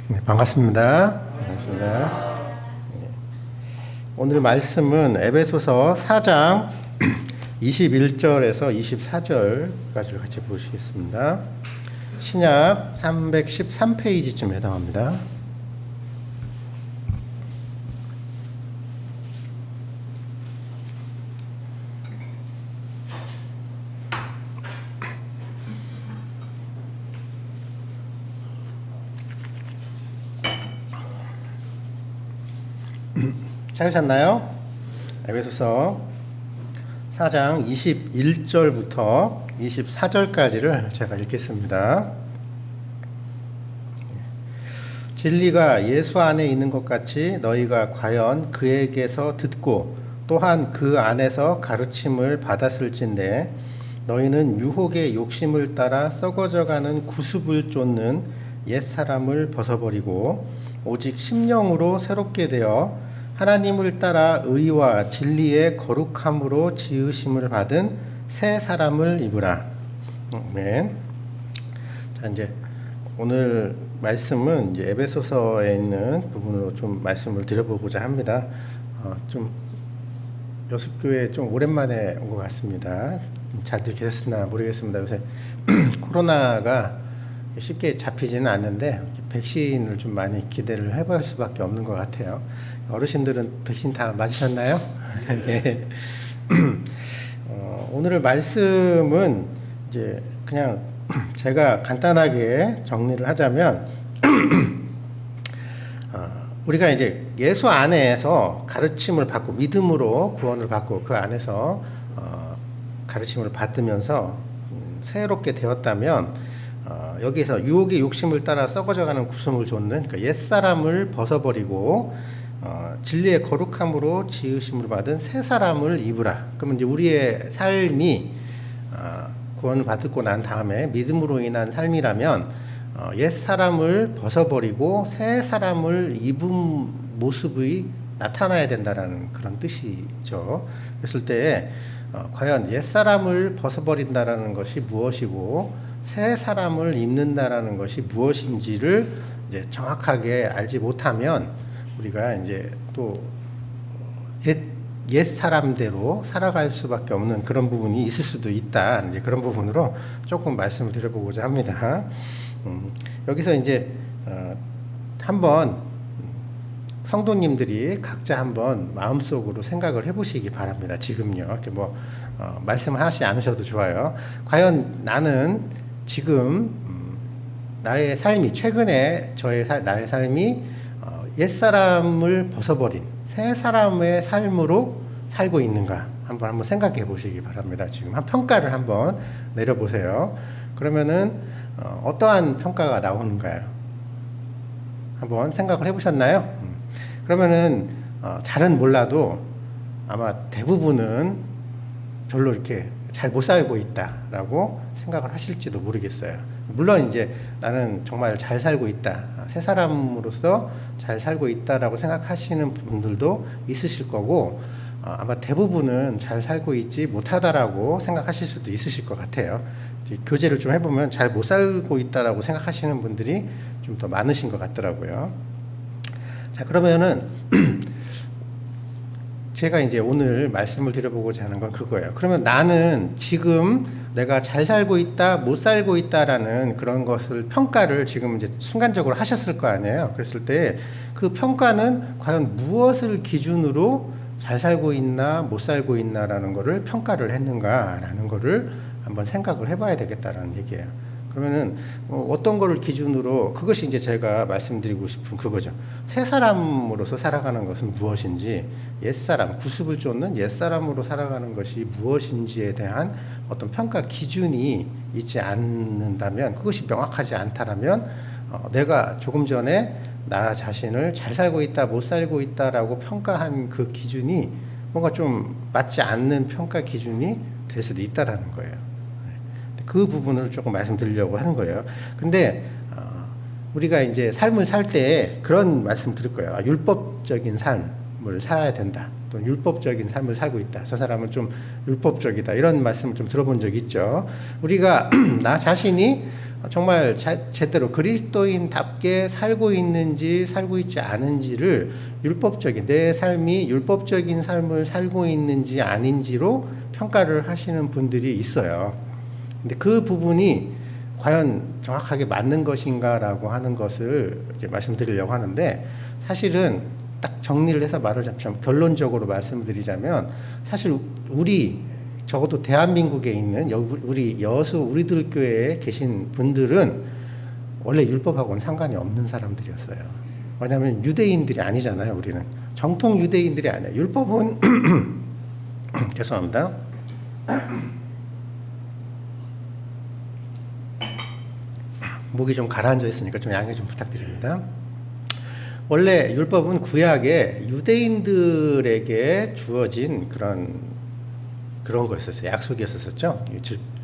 네, 반갑습니다. 반갑습니다. 네. 오늘 말씀은 에베소서 4장 21절에서 24절까지 같이 보시겠습니다. 신약 313페이지쯤 해당합니다. 찾으셨나요? 에베소서 4장 21절부터 24절까지를 제가 읽겠습니다. 진리가 예수 안에 있는 것 같이 너희가 과연 그에게서 듣고 또한 그 안에서 가르침을 받았을진데 너희는 유혹의 욕심을 따라 썩어져가는 구습을 쫓는 옛사람을 벗어버리고 오직 심령으로 새롭게 되어 하나님을 따라 의와 진리의 거룩함으로 지으심을 받은 새 사람을 입으라. 아멘. 자, 이제 오늘 말씀은 이제 에베소서에 있는 부분으로 좀 말씀을 드려보고자 합니다. 좀 여습교회 좀 오랜만에 온 것 같습니다. 잘들 계셨으나 모르겠습니다. 요새 코로나가 쉽게 잡히지는 않는데 백신을 좀 많이 기대를 해볼 수밖에 없는 것 같아요. 어르신들은 백신 다 맞으셨나요? 예. 오늘 말씀은 이제 그냥 제가 간단하게 정리를 하자면 우리가 이제 예수 안에서 가르침을 받고 믿음으로 구원을 받고 그 안에서 가르침을 받으면서 새롭게 되었다면 여기서 유혹의 욕심을 따라 썩어져가는 구습을 좇는 그러니까 옛사람을 벗어버리고 진리의 거룩함으로 지으심을 받은 새 사람을 입으라. 그러면 이제 우리의 삶이 구원을 받고 난 다음에 믿음으로 인한 삶이라면 옛 사람을 벗어버리고 새 사람을 입은 모습이 나타나야 된다라는 그런 뜻이죠. 그랬을 때 과연 옛 사람을 벗어버린다라는 것이 무엇이고 새 사람을 입는다라는 것이 무엇인지를 이제 정확하게 알지 못하면 우리가 이제 또 옛 사람대로 살아갈 수밖에 없는 그런 부분이 있을 수도 있다. 이제 그런 부분으로 조금 말씀을 드려보고자 합니다. 여기서 이제 한번 성도님들이 각자 한번 마음속으로 생각을 해보시기 바랍니다. 지금요. 이렇게 뭐 말씀하시지 않으셔도 좋아요. 과연 나는 지금 나의 삶이 최근에 나의 삶이 옛사람을 벗어버린 새 사람의 삶으로 살고 있는가 한번 생각해 보시기 바랍니다. 지금 한 평가를 한번 내려보세요. 그러면은 어떠한 평가가 나오는가요? 한번 생각을 해보셨나요? 그러면은 잘은 몰라도 아마 대부분은 별로 이렇게 잘 못 살고 있다라고 생각을 하실지도 모르겠어요. 물론 이제 나는 정말 잘 살고 있다, 새 사람으로서 잘 살고 있다라고 생각하시는 분들도 있으실 거고 아마 대부분은 잘 살고 있지 못하다라고 생각하실 수도 있으실 것 같아요. 교제를 좀 해보면 잘 못 살고 있다라고 생각하시는 분들이 좀 더 많으신 것 같더라고요. 자, 그러면은 제가 이제 오늘 말씀을 드려보고자 하는 건 그거예요. 그러면 나는 지금 내가 잘 살고 있다, 못 살고 있다라는 그런 것을 평가를 지금 이제 순간적으로 하셨을 거 아니에요. 그랬을 때 그 평가는 과연 무엇을 기준으로 잘 살고 있나, 못 살고 있나라는 거를 평가를 했는가라는 거를 한번 생각을 해봐야 되겠다라는 얘기예요. 그러면은 어떤 거를 기준으로 그것이 이제 제가 말씀드리고 싶은 그거죠. 새 사람으로서 살아가는 것은 무엇인지 옛사람 구습을 쫓는 옛사람으로 살아가는 것이 무엇인지에 대한 어떤 평가 기준이 있지 않는다면 그것이 명확하지 않다라면 내가 조금 전에 나 자신을 잘 살고 있다 못 살고 있다라고 평가한 그 기준이 뭔가 좀 맞지 않는 평가 기준이 될 수도 있다라는 거예요. 그 부분을 조금 말씀드리려고 하는 거예요. 근데 우리가 이제 삶을 살 때 그런 말씀 드릴 거예요. 율법적인 삶을 살아야 된다. 또 율법적인 삶을 살고 있다. 저 사람은 좀 율법적이다. 이런 말씀을 좀 들어본 적이 있죠. 우리가 나 자신이 정말 제대로 그리스도인답게 살고 있는지 살고 있지 않은지를 율법적인 내 삶이 율법적인 삶을 살고 있는지 아닌지로 평가를 하시는 분들이 있어요. 근데 그 부분이 과연 정확하게 맞는 것인가라고 하는 것을 이제 말씀드리려고 하는데, 사실은 딱 정리를 해서 말을 좀 결론적으로 말씀드리자면, 사실 우리 적어도 대한민국에 있는 우리 여수 우리들 교회에 계신 분들은 원래 율법하고는 상관이 없는 사람들이었어요. 왜냐하면 유대인들이 아니잖아요. 우리는 정통 유대인들이 아니에요. 율법은 죄송합니다. 목이 좀 가라앉아 있으니까 좀 양해 좀 부탁드립니다. 원래 율법은 구약에 유대인들에게 주어진 그런 거였었어요. 약속이었었죠.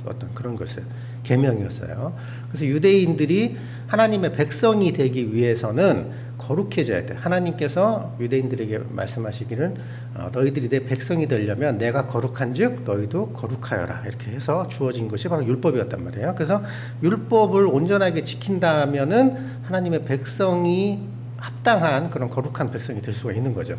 어떤 그런 거였어요. 계명이었어요. 그래서 유대인들이 하나님의 백성이 되기 위해서는 거룩해져야 돼. 하나님께서 유대인들에게 말씀하시기를 너희들이 내 백성이 되려면 내가 거룩한즉 너희도 거룩하여라, 이렇게 해서 주어진 것이 바로 율법이었단 말이에요. 그래서 율법을 온전하게 지킨다면은 하나님의 백성이 합당한 그런 거룩한 백성이 될 수가 있는 거죠.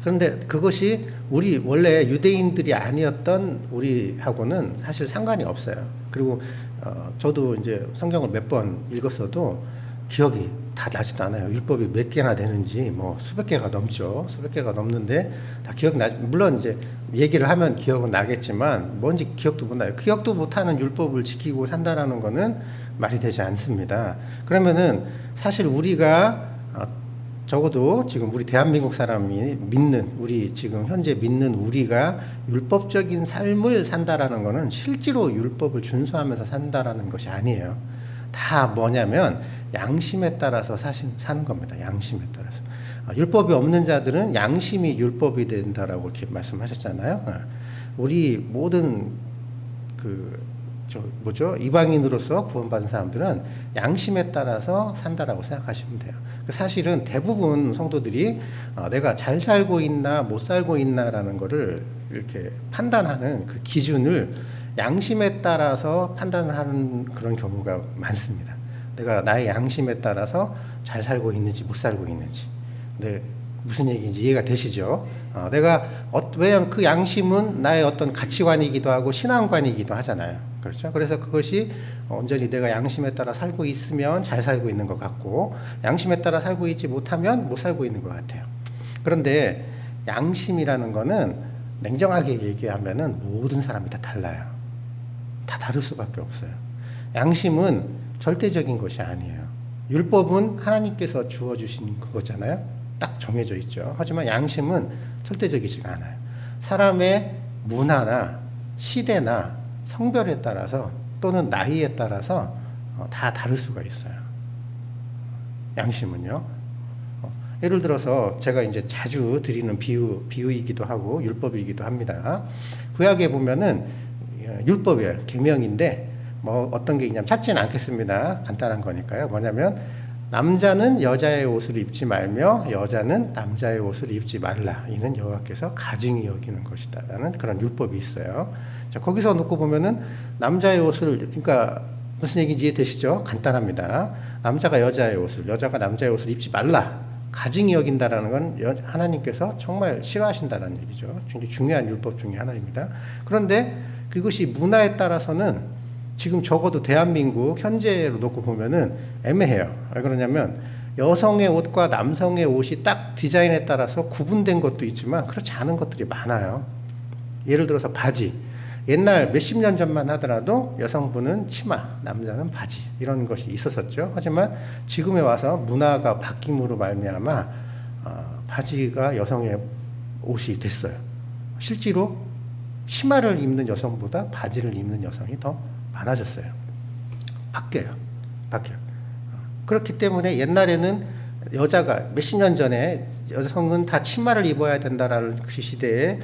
그런데 그것이 우리 원래 유대인들이 아니었던 우리하고는 사실 상관이 없어요. 그리고 저도 이제 성경을 몇 번 읽었어도 기억이 다 나지도 않아요. 율법이 몇 개나 되는지 뭐 수백 개가 넘죠. 수백 개가 넘는데 다 물론 이제 얘기를 하면 기억은 나겠지만 뭔지 기억도 못 나요. 기억도 못하는 율법을 지키고 산다라는 거는 말이 되지 않습니다. 그러면은 사실 우리가 적어도 지금 우리 대한민국 사람이 우리 지금 현재 믿는 우리가 율법적인 삶을 산다라는 것은 실제로 율법을 준수하면서 산다라는 것이 아니에요. 다 뭐냐면 양심에 따라서 사는 겁니다. 양심에 따라서. 율법이 없는 자들은 양심이 율법이 된다라고 이렇게 말씀하셨잖아요. 우리 모든 이방인으로서 구원받은 사람들은 양심에 따라서 산다라고 생각하시면 돼요. 사실은 대부분 성도들이 내가 잘 살고 있나 못 살고 있나라는 거를 이렇게 판단하는 그 기준을 양심에 따라서 판단을 하는 그런 경우가 많습니다. 내가 나의 양심에 따라서 잘 살고 있는지 못 살고 있는지. 네, 무슨 얘기인지 이해가 되시죠? 왜냐하면 그 양심은 나의 어떤 가치관이기도 하고 신앙관이기도 하잖아요. 그렇죠? 그래서 그것이 온전히 내가 양심에 따라 살고 있으면 잘 살고 있는 것 같고, 양심에 따라 살고 있지 못하면 못 살고 있는 것 같아요. 그런데 양심이라는 거는 냉정하게 얘기하면은 모든 사람이 다 달라요. 다 다를 수밖에 없어요. 양심은 절대적인 것이 아니에요. 율법은 하나님께서 주어주신 그거잖아요. 딱 정해져 있죠. 하지만 양심은 절대적이지가 않아요. 사람의 문화나 시대나 성별에 따라서 또는 나이에 따라서 다 다를 수가 있어요. 양심은요. 예를 들어서 제가 이제 자주 드리는 비유이기도 하고 율법이기도 합니다. 구약에 보면은 율법이에요. 계명인데 뭐 어떤 게 있냐면 찾지는 않겠습니다. 간단한 거니까요. 뭐냐면 남자는 여자의 옷을 입지 말며 여자는 남자의 옷을 입지 말라. 이는 여호와께서 가증히 여기는 것이다라는 그런 율법이 있어요. 자, 거기서 놓고 보면은 남자의 옷을, 그러니까 무슨 얘기인지 이해되시죠? 간단합니다. 남자가 여자의 옷을, 여자가 남자의 옷을 입지 말라. 가증히 여긴다라는 건 하나님께서 정말 싫어하신다는 얘기죠. 굉장히 중요한 율법 중에 하나입니다. 그런데 그것이 문화에 따라서는 지금 적어도 대한민국 현재로 놓고 보면은 애매해요. 왜 그러냐면 여성의 옷과 남성의 옷이 딱 디자인에 따라서 구분된 것도 있지만 그렇지 않은 것들이 많아요. 예를 들어서 바지. 옛날 몇십 년 전만 하더라도 여성분은 치마, 남자는 바지, 이런 것이 있었었죠. 하지만 지금에 와서 문화가 바뀜으로 말미암아 바지가 여성의 옷이 됐어요. 실제로 치마를 입는 여성보다 바지를 입는 여성이 더 많아졌어요. 바뀌어요. 그렇기 때문에 옛날에는 여자가 몇십 년 전에 여성은 다 치마를 입어야 된다라는 그 시대에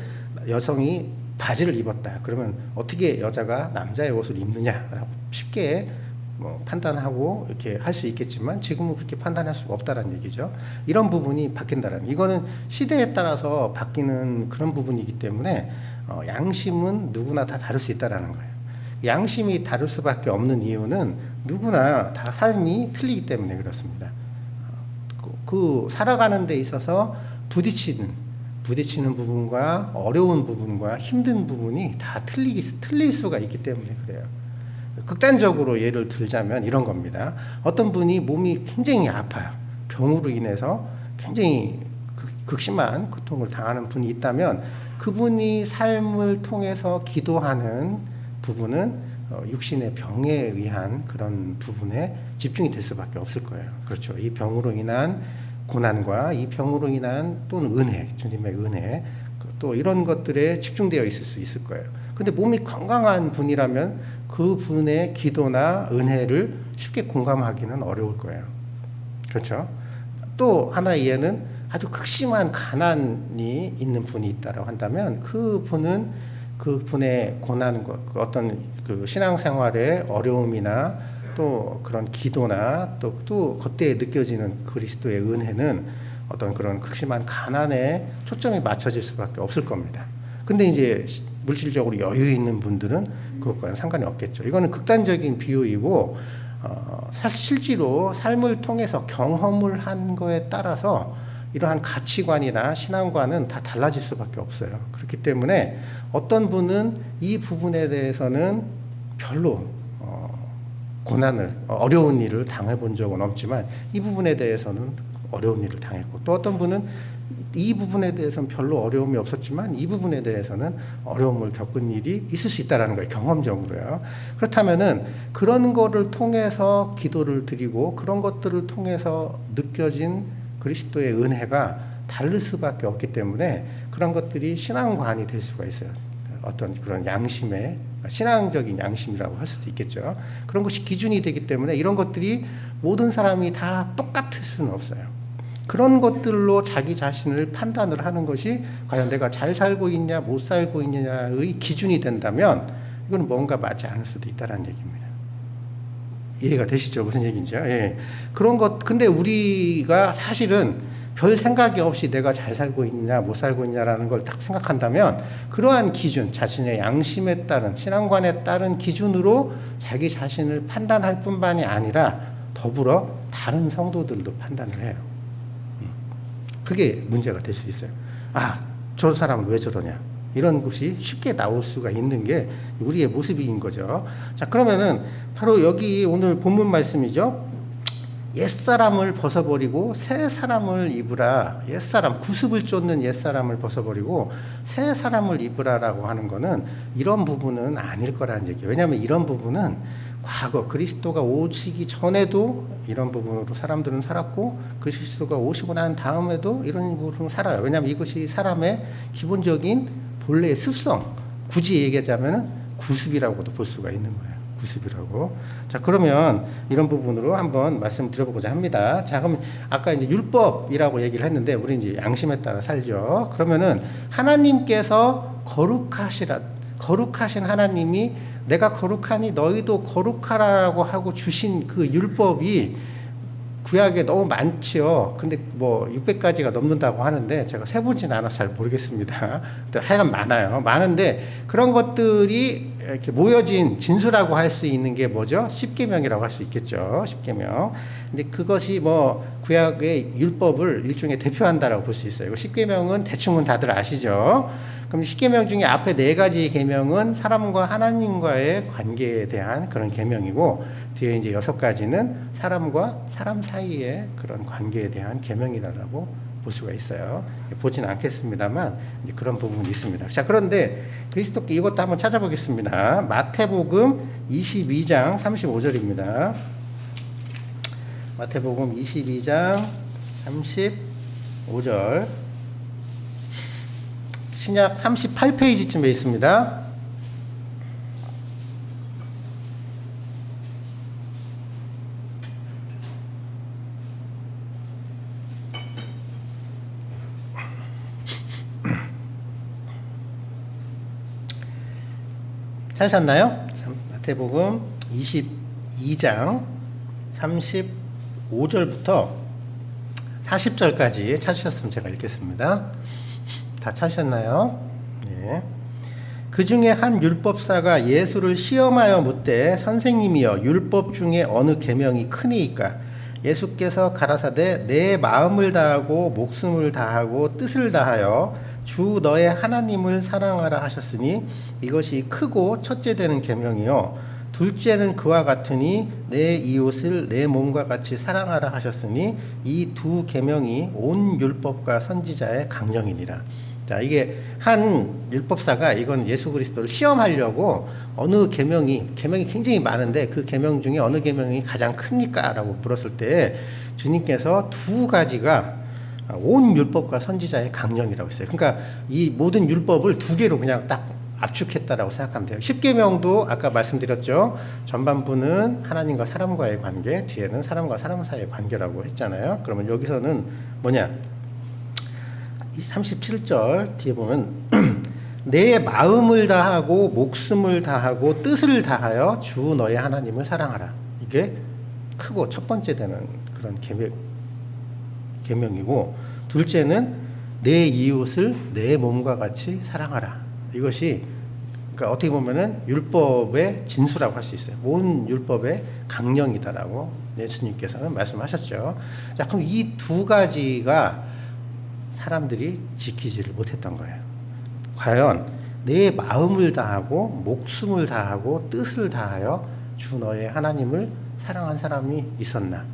여성이 바지를 입었다. 그러면 어떻게 여자가 남자의 옷을 입느냐라고 쉽게 판단하고 이렇게 할 수 있겠지만 지금은 그렇게 판단할 수가 없다라는 얘기죠. 이런 부분이 바뀐다라는, 이거는 시대에 따라서 바뀌는 그런 부분이기 때문에 양심은 누구나 다 다를 수 있다라는 거예요. 양심이 다를 수밖에 없는 이유는 누구나 다 삶이 틀리기 때문에 그렇습니다. 그 살아가는 데 있어서 부딪히는 부분과 어려운 부분과 힘든 부분이 다 틀릴 수가 있기 때문에 그래요. 극단적으로 예를 들자면 이런 겁니다. 어떤 분이 몸이 굉장히 아파요. 병으로 인해서 굉장히 극심한 고통을 당하는 분이 있다면 그분이 삶을 통해서 기도하는 부분은 육신의 병에 의한 그런 부분에 집중이 될 수밖에 없을 거예요. 그렇죠. 이 병으로 인한 고난과 이 병으로 인한 또는 은혜, 주님의 은혜, 또 이런 것들에 집중되어 있을 수 있을 거예요. 근데 몸이 건강한 분이라면 그 분의 기도나 은혜를 쉽게 공감하기는 어려울 거예요. 그렇죠. 또 하나의 예는 아주 극심한 가난이 있는 분이 있다고 한다면 그 분의 고난과 어떤 그 신앙생활의 어려움이나 또 그런 기도나 또 그때에 느껴지는 그리스도의 은혜는 어떤 그런 극심한 가난에 초점이 맞춰질 수밖에 없을 겁니다. 근데 이제 물질적으로 여유 있는 분들은 그것과는 상관이 없겠죠. 이거는 극단적인 비유이고 사실 실제로 삶을 통해서 경험을 한 거에 따라서 이러한 가치관이나 신앙관은 다 달라질 수밖에 없어요. 그렇기 때문에 어떤 분은 이 부분에 대해서는 별로 고난을 어려운 일을 당해본 적은 없지만 이 부분에 대해서는 어려운 일을 당했고 또 어떤 분은 이 부분에 대해서는 별로 어려움이 없었지만 이 부분에 대해서는 어려움을 겪은 일이 있을 수 있다는 거예요. 경험적으로요. 그렇다면은 그런 거를 통해서 기도를 드리고 그런 것들을 통해서 느껴진 그리스도의 은혜가 다를 수밖에 없기 때문에 그런 것들이 신앙관이 될 수가 있어요. 어떤 그런 양심의 신앙적인 양심이라고 할 수도 있겠죠. 그런 것이 기준이 되기 때문에 이런 것들이 모든 사람이 다 똑같을 수는 없어요. 그런 것들로 자기 자신을 판단을 하는 것이 과연 내가 잘 살고 있냐 못 살고 있느냐의 기준이 된다면 이건 뭔가 맞지 않을 수도 있다는 얘기입니다. 이해가 되시죠? 무슨 얘기인지요? 예. 그런 것, 근데 우리가 사실은 별 생각이 없이 내가 잘 살고 있냐, 못 살고 있냐라는 걸 딱 생각한다면 그러한 기준, 자신의 양심에 따른, 신앙관에 따른 기준으로 자기 자신을 판단할 뿐만이 아니라 더불어 다른 성도들도 판단을 해요. 그게 문제가 될 수 있어요. 아, 저 사람은 왜 저러냐. 이런 것이 쉽게 나올 수가 있는 게 우리의 모습인 거죠. 자, 그러면은 바로 여기 오늘 본문 말씀이죠. 옛사람을 벗어버리고 새 사람을 입으라. 옛사람, 구습을 쫓는 옛사람을 벗어버리고 새 사람을 입으라라고 하는 거는 이런 부분은 아닐 거라는 얘기예요. 왜냐하면 이런 부분은 과거 그리스도가 오시기 전에도 이런 부분으로 사람들은 살았고 그리스도가 오시고 난 다음에도 이런 부분으로 살아요. 왜냐하면 이것이 사람의 기본적인 본래의 습성, 굳이 얘기하자면 구습이라고도 볼 수가 있는 거예요. 구습이라고. 자, 그러면 이런 부분으로 한번 말씀드려보고자 합니다. 자, 그럼 아까 이제 율법이라고 얘기를 했는데 우리 이제 양심에 따라 살죠. 그러면은 하나님께서 거룩하신 하나님이 내가 거룩하니 너희도 거룩하라고 하고 주신 그 율법이 구약에 너무 많지요. 근데 뭐 600가지가 넘는다고 하는데 제가 세보진 않아서 잘 모르겠습니다. 하여간 많아요. 많은데 그런 것들이 이렇게 모여진 진수라고 할 수 있는 게 뭐죠? 십계명이라고 할 수 있겠죠. 십계명. 근데 그것이 뭐 구약의 율법을 일종의 대표한다라고 볼 수 있어요. 십계명은 대충은 다들 아시죠? 그럼 십계명 중에 앞에 4가지 계명은 사람과 하나님과의 관계에 대한 그런 계명이고 뒤에 이제 6가지는 사람과 사람 사이의 그런 관계에 대한 계명이라고 볼 수가 있어요. 보지는 않겠습니다만 이제 그런 부분이 있습니다. 자, 그런데 그리스도께 이것도 한번 찾아보겠습니다. 마태복음 22장 35절입니다. 마태복음 22장 35절. 신약 38페이지쯤에 있습니다. 찾으셨나요? 마태복음 22장 35절부터 40절까지 찾으셨으면 제가 읽겠습니다. 다 찾으셨나요? 네. 그 중에 한 율법사가 예수를 시험하여 묻되 선생님이여 율법 중에 어느 계명이 크니이까 예수께서 가라사대 내 마음을 다하고 목숨을 다하고 뜻을 다하여 주 너의 하나님을 사랑하라 하셨으니 이것이 크고 첫째 되는 계명이요 둘째는 그와 같으니 내 이웃을 내 몸과 같이 사랑하라 하셨으니 이 두 계명이 온 율법과 선지자의 강령이니라. 자, 이게 한 율법사가 이건 예수 그리스도를 시험하려고 어느 계명이 굉장히 많은데 그 계명 중에 어느 계명이 가장 큽니까? 라고 물었을 때 주님께서 두 가지가 온 율법과 선지자의 강령이라고 했어요. 그러니까 이 모든 율법을 두 개로 그냥 딱 압축했다라고 생각하면 돼요. 10계명도 아까 말씀드렸죠. 전반부는 하나님과 사람과의 관계, 뒤에는 사람과 사람 사이의 관계라고 했잖아요. 그러면 여기서는 뭐냐? 37절 뒤에 보면 내 마음을 다하고 목숨을 다하고 뜻을 다하여 주 너의 하나님을 사랑하라. 이게 크고 첫 번째 되는 그런 계명이고 둘째는 내 이웃을 내 몸과 같이 사랑하라. 이것이 그러니까 어떻게 보면은 율법의 진수라고 할 수 있어요. 온 율법의 강령이다라고 예수님께서는 말씀하셨죠. 자, 그럼 이 두 가지가 사람들이 지키지를 못했던 거예요. 과연 내 마음을 다하고 목숨을 다하고 뜻을 다하여 주 너의 하나님을 사랑한 사람이 있었나?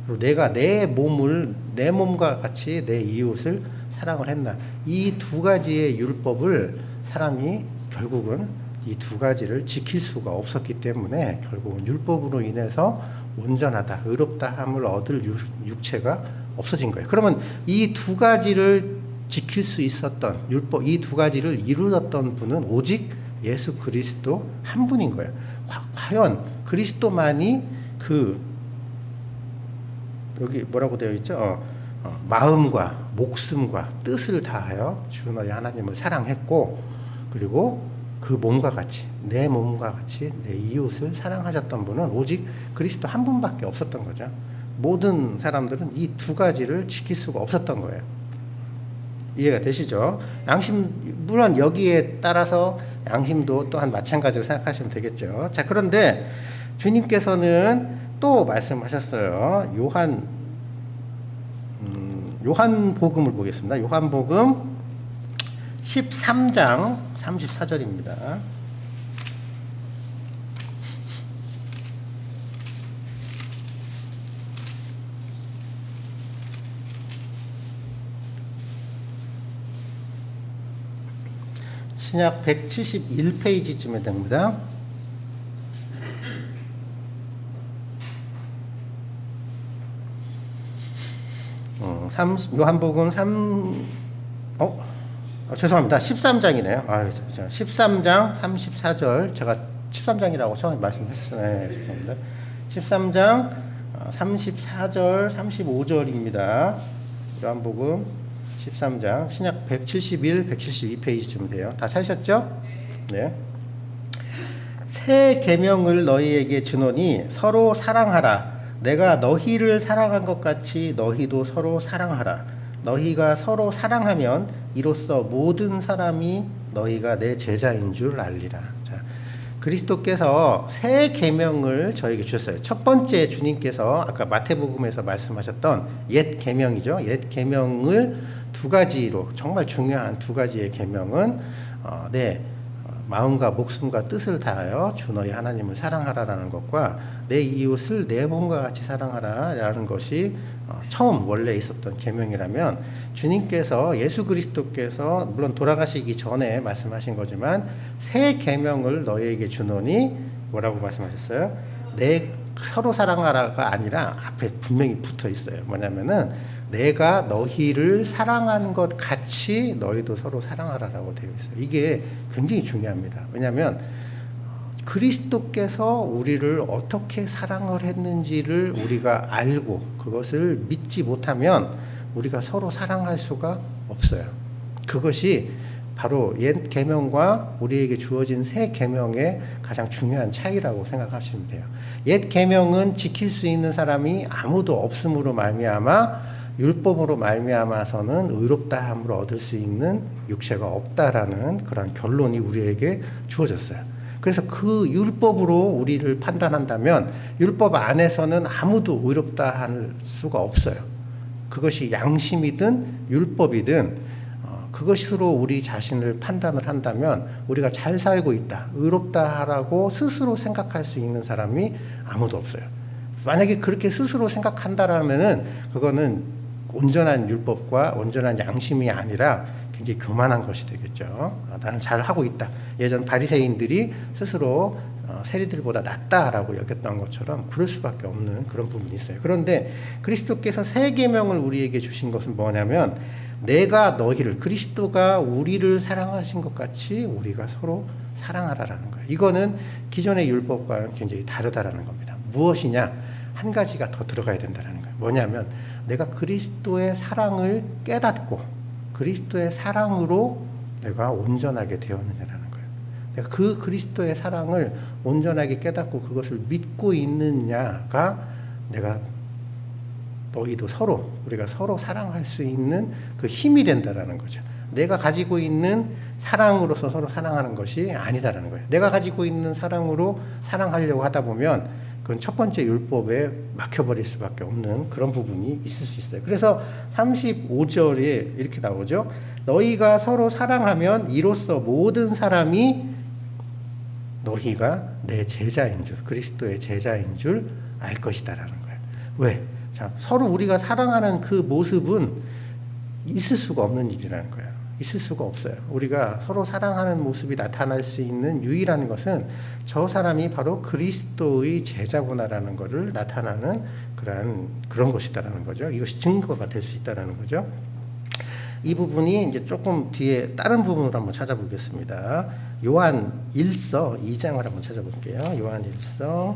그리고 내가 내 몸과 같이 내 이웃을 사랑을 했나? 이 두 가지의 율법을 사람이 결국은 이 두 가지를 지킬 수가 없었기 때문에 결국은 율법으로 인해서 온전하다, 의롭다함을 얻을 육체가 없어진 거예요. 그러면 이 두 가지를 지킬 수 있었던 율법, 이 두 가지를 이루었던 분은 오직 예수 그리스도 한 분인 거예요. 과연 그리스도만이 여기 뭐라고 되어 있죠? 마음과 목숨과 뜻을 다하여 주 너의 하나님을 사랑했고 그리고 그 몸과 같이 내 몸과 같이 내 이웃을 사랑하셨던 분은 오직 그리스도 한 분밖에 없었던 거죠. 모든 사람들은 이 두 가지를 지킬 수가 없었던 거예요. 이해가 되시죠? 양심, 물론 여기에 따라서 양심도 또한 마찬가지로 생각하시면 되겠죠. 자, 그런데 주님께서는 또 말씀하셨어요. 요한복음을 보겠습니다. 요한복음 13장 34절입니다. 신약 171페이지쯤에 됩니다. 요한복음 죄송합니다. 13장이네요. 13장 34절. 제가 13장이라고 처음에 말씀했었어요. 네, 죄송합니다. 13장 34절, 35절입니다. 요한복음 13장, 신약 171, 172페이지쯤 돼요. 다 찾으셨죠? 네. 새 계명을 너희에게 주노니 서로 사랑하라. 내가 너희를 사랑한 것 같이 너희도 서로 사랑하라. 너희가 서로 사랑하면 이로써 모든 사람이 너희가 내 제자인 줄 알리라. 자, 그리스도께서 새 계명을 저에게 주셨어요. 첫 번째 주님께서 아까 마태복음에서 말씀하셨던 옛 계명이죠. 옛 계명을 두 가지로 정말 중요한 두 가지의 계명은 내 마음과 목숨과 뜻을 다하여 주 너희 하나님을 사랑하라라는 것과 내 이웃을 내 몸과 같이 사랑하라라는 것이 처음 원래 있었던 계명이라면 주님께서 예수 그리스도께서 물론 돌아가시기 전에 말씀하신 거지만 새 계명을 너희에게 주노니 뭐라고 말씀하셨어요? 내 서로 사랑하라가 아니라 앞에 분명히 붙어 있어요. 뭐냐면은 내가 너희를 사랑한 것 같이 너희도 서로 사랑하라라고 되어 있어요. 이게 굉장히 중요합니다. 왜냐하면 그리스도께서 우리를 어떻게 사랑을 했는지를 우리가 알고 그것을 믿지 못하면 우리가 서로 사랑할 수가 없어요. 그것이 바로 옛 계명과 우리에게 주어진 새 계명의 가장 중요한 차이라고 생각하시면 돼요. 옛 계명은 지킬 수 있는 사람이 아무도 없음으로 말미암아 율법으로 말미암아서는 의롭다함을 얻을 수 있는 육체가 없다라는 그런 결론이 우리에게 주어졌어요. 그래서 그 율법으로 우리를 판단한다면 율법 안에서는 아무도 의롭다 할 수가 없어요. 그것이 양심이든 율법이든 그것으로 우리 자신을 판단을 한다면 우리가 잘 살고 있다, 의롭다라고 스스로 생각할 수 있는 사람이 아무도 없어요. 만약에 그렇게 스스로 생각한다라면은 그거는 온전한 율법과 온전한 양심이 아니라 굉장히 교만한 것이 되겠죠. 나는 잘 하고 있다. 예전 바리새인들이 스스로 세리들보다 낫다라고 여겼던 것처럼 그럴 수밖에 없는 그런 부분이 있어요. 그런데 그리스도께서 새 계명을 우리에게 주신 것은 뭐냐면 내가 너희를, 그리스도가 우리를 사랑하신 것 같이 우리가 서로 사랑하라라는 거예요. 이거는 기존의 율법과는 굉장히 다르다라는 겁니다. 무엇이냐? 한 가지가 더 들어가야 된다는 거예요. 뭐냐면 내가 그리스도의 사랑을 깨닫고 그리스도의 사랑으로 내가 온전하게 되었느냐라는 거예요. 내가 그 그리스도의 사랑을 온전하게 깨닫고 그것을 믿고 있느냐가 내가 너희도 서로, 우리가 서로 사랑할 수 있는 그 힘이 된다라는 거죠. 내가 가지고 있는 사랑으로서 서로 사랑하는 것이 아니다라는 거예요. 내가 가지고 있는 사랑으로 사랑하려고 하다 보면 그건 첫 번째 율법에 막혀버릴 수밖에 없는 그런 부분이 있을 수 있어요. 그래서 35절에 이렇게 나오죠. 너희가 서로 사랑하면 이로써 모든 사람이 너희가 내 제자인 줄, 그리스도의 제자인 줄 알 것이다라는 거예요. 왜? 자, 서로 우리가 사랑하는 그 모습은 있을 수가 없는 일이라는 거예요. 있을 수가 없어요. 우리가 서로 사랑하는 모습이 나타날 수 있는 유일한 것은 저 사람이 바로 그리스도의 제자구나라는 것을 나타나는 그런 것이다라는 거죠. 이것이 증거가 될 수 있다라는 거죠. 이 부분이 이제 조금 뒤에 다른 부분으로 한번 찾아보겠습니다. 요한 1서 2장을 한번 찾아볼게요. 요한 1서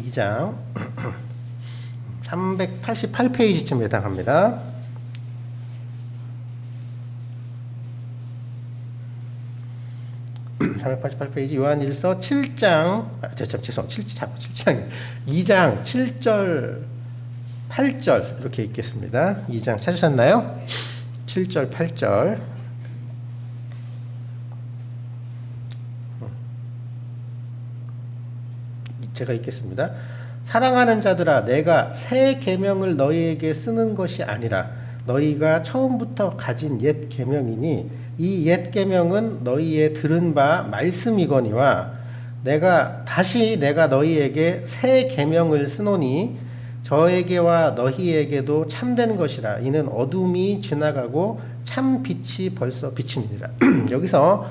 2장 388페이지쯤 해당합니다. 요한일서 7장 2장 7절 8절 이렇게 읽겠습니다. 2장 찾으셨나요? 7절 8절 제가 읽겠습니다. 사랑하는 자들아, 내가 새 계명을 너희에게 쓰는 것이 아니라 너희가 처음부터 가진 옛 계명이니 이 옛 계명은 너희의 들은 바 말씀이거니와 내가 너희에게 새 계명을 쓰노니 저에게와 너희에게도 참된 것이라. 이는 어둠이 지나가고 참 빛이 벌써 비칩니다. 여기서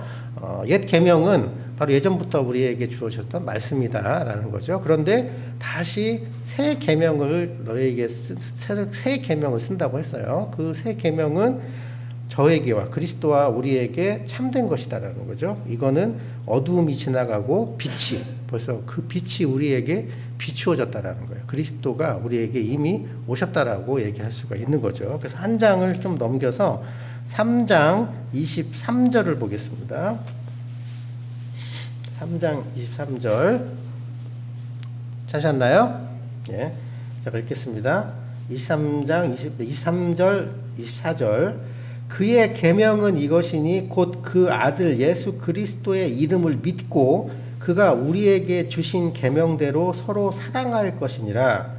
옛 계명은 바로 예전부터 우리에게 주어졌던 말씀이다라는 거죠. 그런데 다시 새 계명을 너희에게 새 계명을 쓴다고 했어요. 그 새 계명은 저에게와 그리스도와 우리에게 참된 것이다라는 거죠. 이거는 어두움이 지나가고 빛이 벌써 그 빛이 우리에게 비추어졌다라는 거예요. 그리스도가 우리에게 이미 오셨다라고 얘기할 수가 있는 거죠. 그래서 한 장을 좀 넘겨서 3장 23절을 보겠습니다. 3장 23절 찾으셨나요? 예. 자, 읽겠습니다. 23절 24절 그의 계명은 이것이니 곧 그 아들 예수 그리스도의 이름을 믿고 그가 우리에게 주신 계명대로 서로 사랑할 것이니라.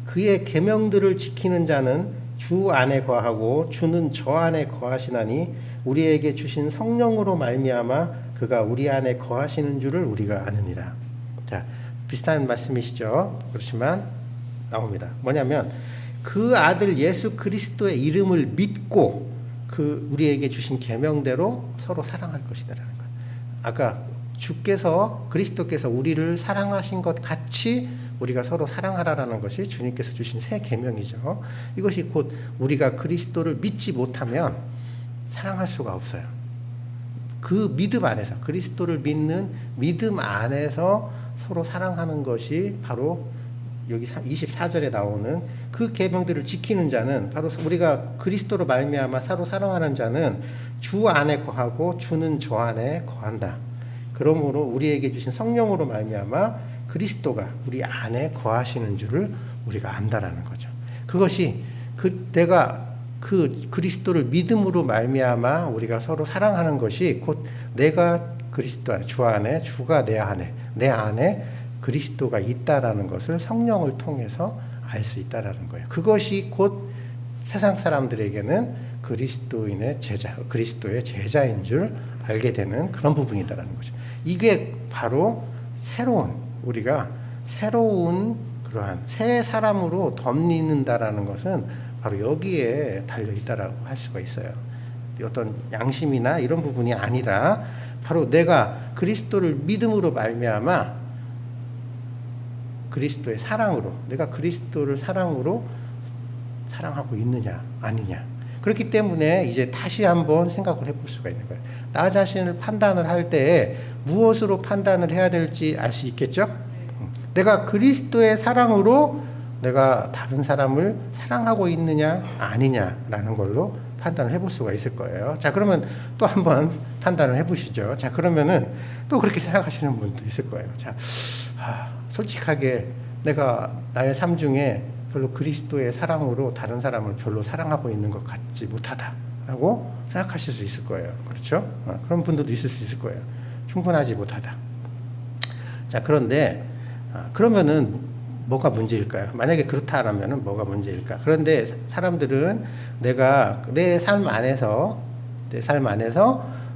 그의 계명들을 지키는 자는 주 안에 거하고 주는 저 안에 거하시나니 우리에게 주신 성령으로 말미암아 그가 우리 안에 거하시는 줄을 우리가 아느니라. 자, 비슷한 말씀이시죠. 그렇지만 나옵니다. 뭐냐면 그 아들 예수 그리스도의 이름을 믿고 그 우리에게 주신 계명대로 서로 사랑할 것이다라는 거예요. 아까 그리스도께서 우리를 사랑하신 것 같이 우리가 서로 사랑하라라는 것이 주님께서 주신 새 계명이죠. 이것이 곧 우리가 그리스도를 믿지 못하면 사랑할 수가 없어요. 그 믿음 안에서 그리스도를 믿는 믿음 안에서 서로 사랑하는 것이 바로 여기 24절에 나오는 그 계명들을 지키는 자는 바로 우리가 그리스도로 말미암아 서로 사랑하는 자는 주 안에 거하고 주는 저 안에 거한다. 그러므로 우리에게 주신 성령으로 말미암아 그리스도가 우리 안에 거하시는 줄을 우리가 안다라는 거죠. 그것이 내가 그 그리스도를 믿음으로 말미암아 우리가 서로 사랑하는 것이 곧 내가 그리스도 안에, 주 안에, 주가 내 안에 그리스도가 있다라는 것을 성령을 통해서 알 수 있다라는 거예요. 그것이 곧 세상 사람들에게는 그리스도의 제자인 줄 알게 되는 그런 부분이다라는 거죠. 이게 바로 우리가 새로운 그러한 새 사람으로 덧입는다라는 것은 바로 여기에 달려 있다라고 할 수가 있어요. 어떤 양심이나 이런 부분이 아니라 바로 내가 그리스도를 믿음으로 말미암아 그리스도의 사랑으로, 내가 그리스도를 사랑으로 사랑하고 있느냐 아니냐. 그렇기 때문에 이제 다시 한번 생각을 해볼 수가 있는 거예요. 나 자신을 판단을 할 때 무엇으로 판단을 해야 될지 알 수 있겠죠? 내가 그리스도의 사랑으로 내가 다른 사람을 사랑하고 있느냐 아니냐라는 걸로 판단을 해볼 수가 있을 거예요. 자, 그러면 또 한번 판단을 해보시죠. 자, 그러면은 또 그렇게 생각하시는 분도 있을 거예요. 자, 솔직하게 내가 나의 삶 중에 별로 그리스도의 사랑으로 다른 사람을 별로 사랑하고 있는 것 같지 못하다라고 생각하실 수 있을 거예요. 그렇죠? 그런 분들도 있을 수 있을 거예요. 충분하지 못하다. 자, 그런데 그러면은 뭐가 문제일까요? 만약에 그렇다라면은 뭐가 문제일까? 그런데 사람들은 내가 내 삶 안에서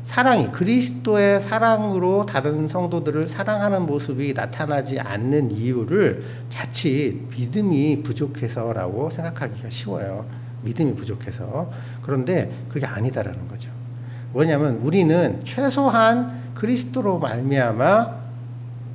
사랑이 그리스도의 사랑으로 다른 성도들을 사랑하는 모습이 나타나지 않는 이유를 자칫 믿음이 부족해서라고 생각하기가 쉬워요. 믿음이 부족해서. 그런데 그게 아니다라는 거죠. 뭐냐면 우리는 최소한 그리스도로 말미암아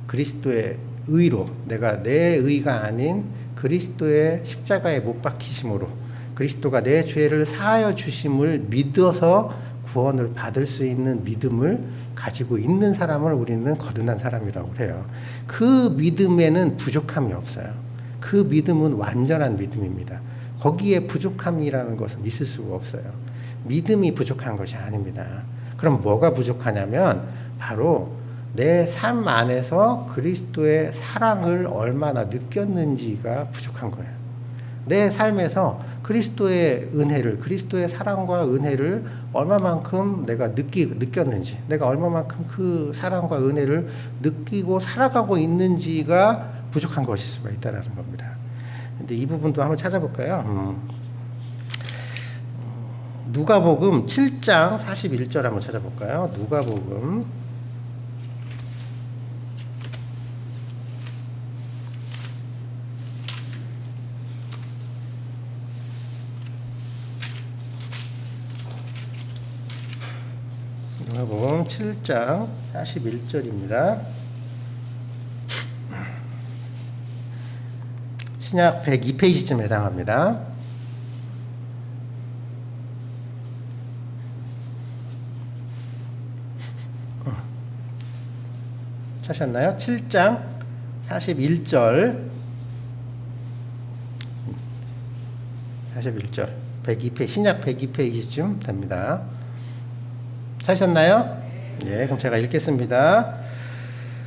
그리스도의 의로, 내가 내 의가 아닌 그리스도의 십자가에 못 박히심으로 그리스도가 내 죄를 사하여 주심을 믿어서 구원을 받을 수 있는 믿음을 가지고 있는 사람을 우리는 거듭난 사람이라고 해요. 그 믿음에는 부족함이 없어요. 그 믿음은 완전한 믿음입니다. 거기에 부족함이라는 것은 있을 수가 없어요. 믿음이 부족한 것이 아닙니다. 그럼 뭐가 부족하냐면 바로 내 삶 안에서 그리스도의 사랑을 얼마나 느꼈는지가 부족한 거예요. 내 삶에서 그리스도의 은혜를, 그리스도의 사랑과 은혜를 얼마만큼 내가 느꼈는지, 내가 얼마만큼 그 사랑과 은혜를 느끼고 살아가고 있는지가 부족한 것일 수가 있다는 겁니다. 근데 이 부분도 한번 찾아볼까요? 누가복음 7장 41절 한번 찾아볼까요? 누가복음 7장 41절입니다. 신약 102페이지쯤 해당합니다. 찾으셨나요? 7장 41절 신약 102페이지쯤 됩니다. 찾으셨나요? 예, 그럼 제가 읽겠습니다.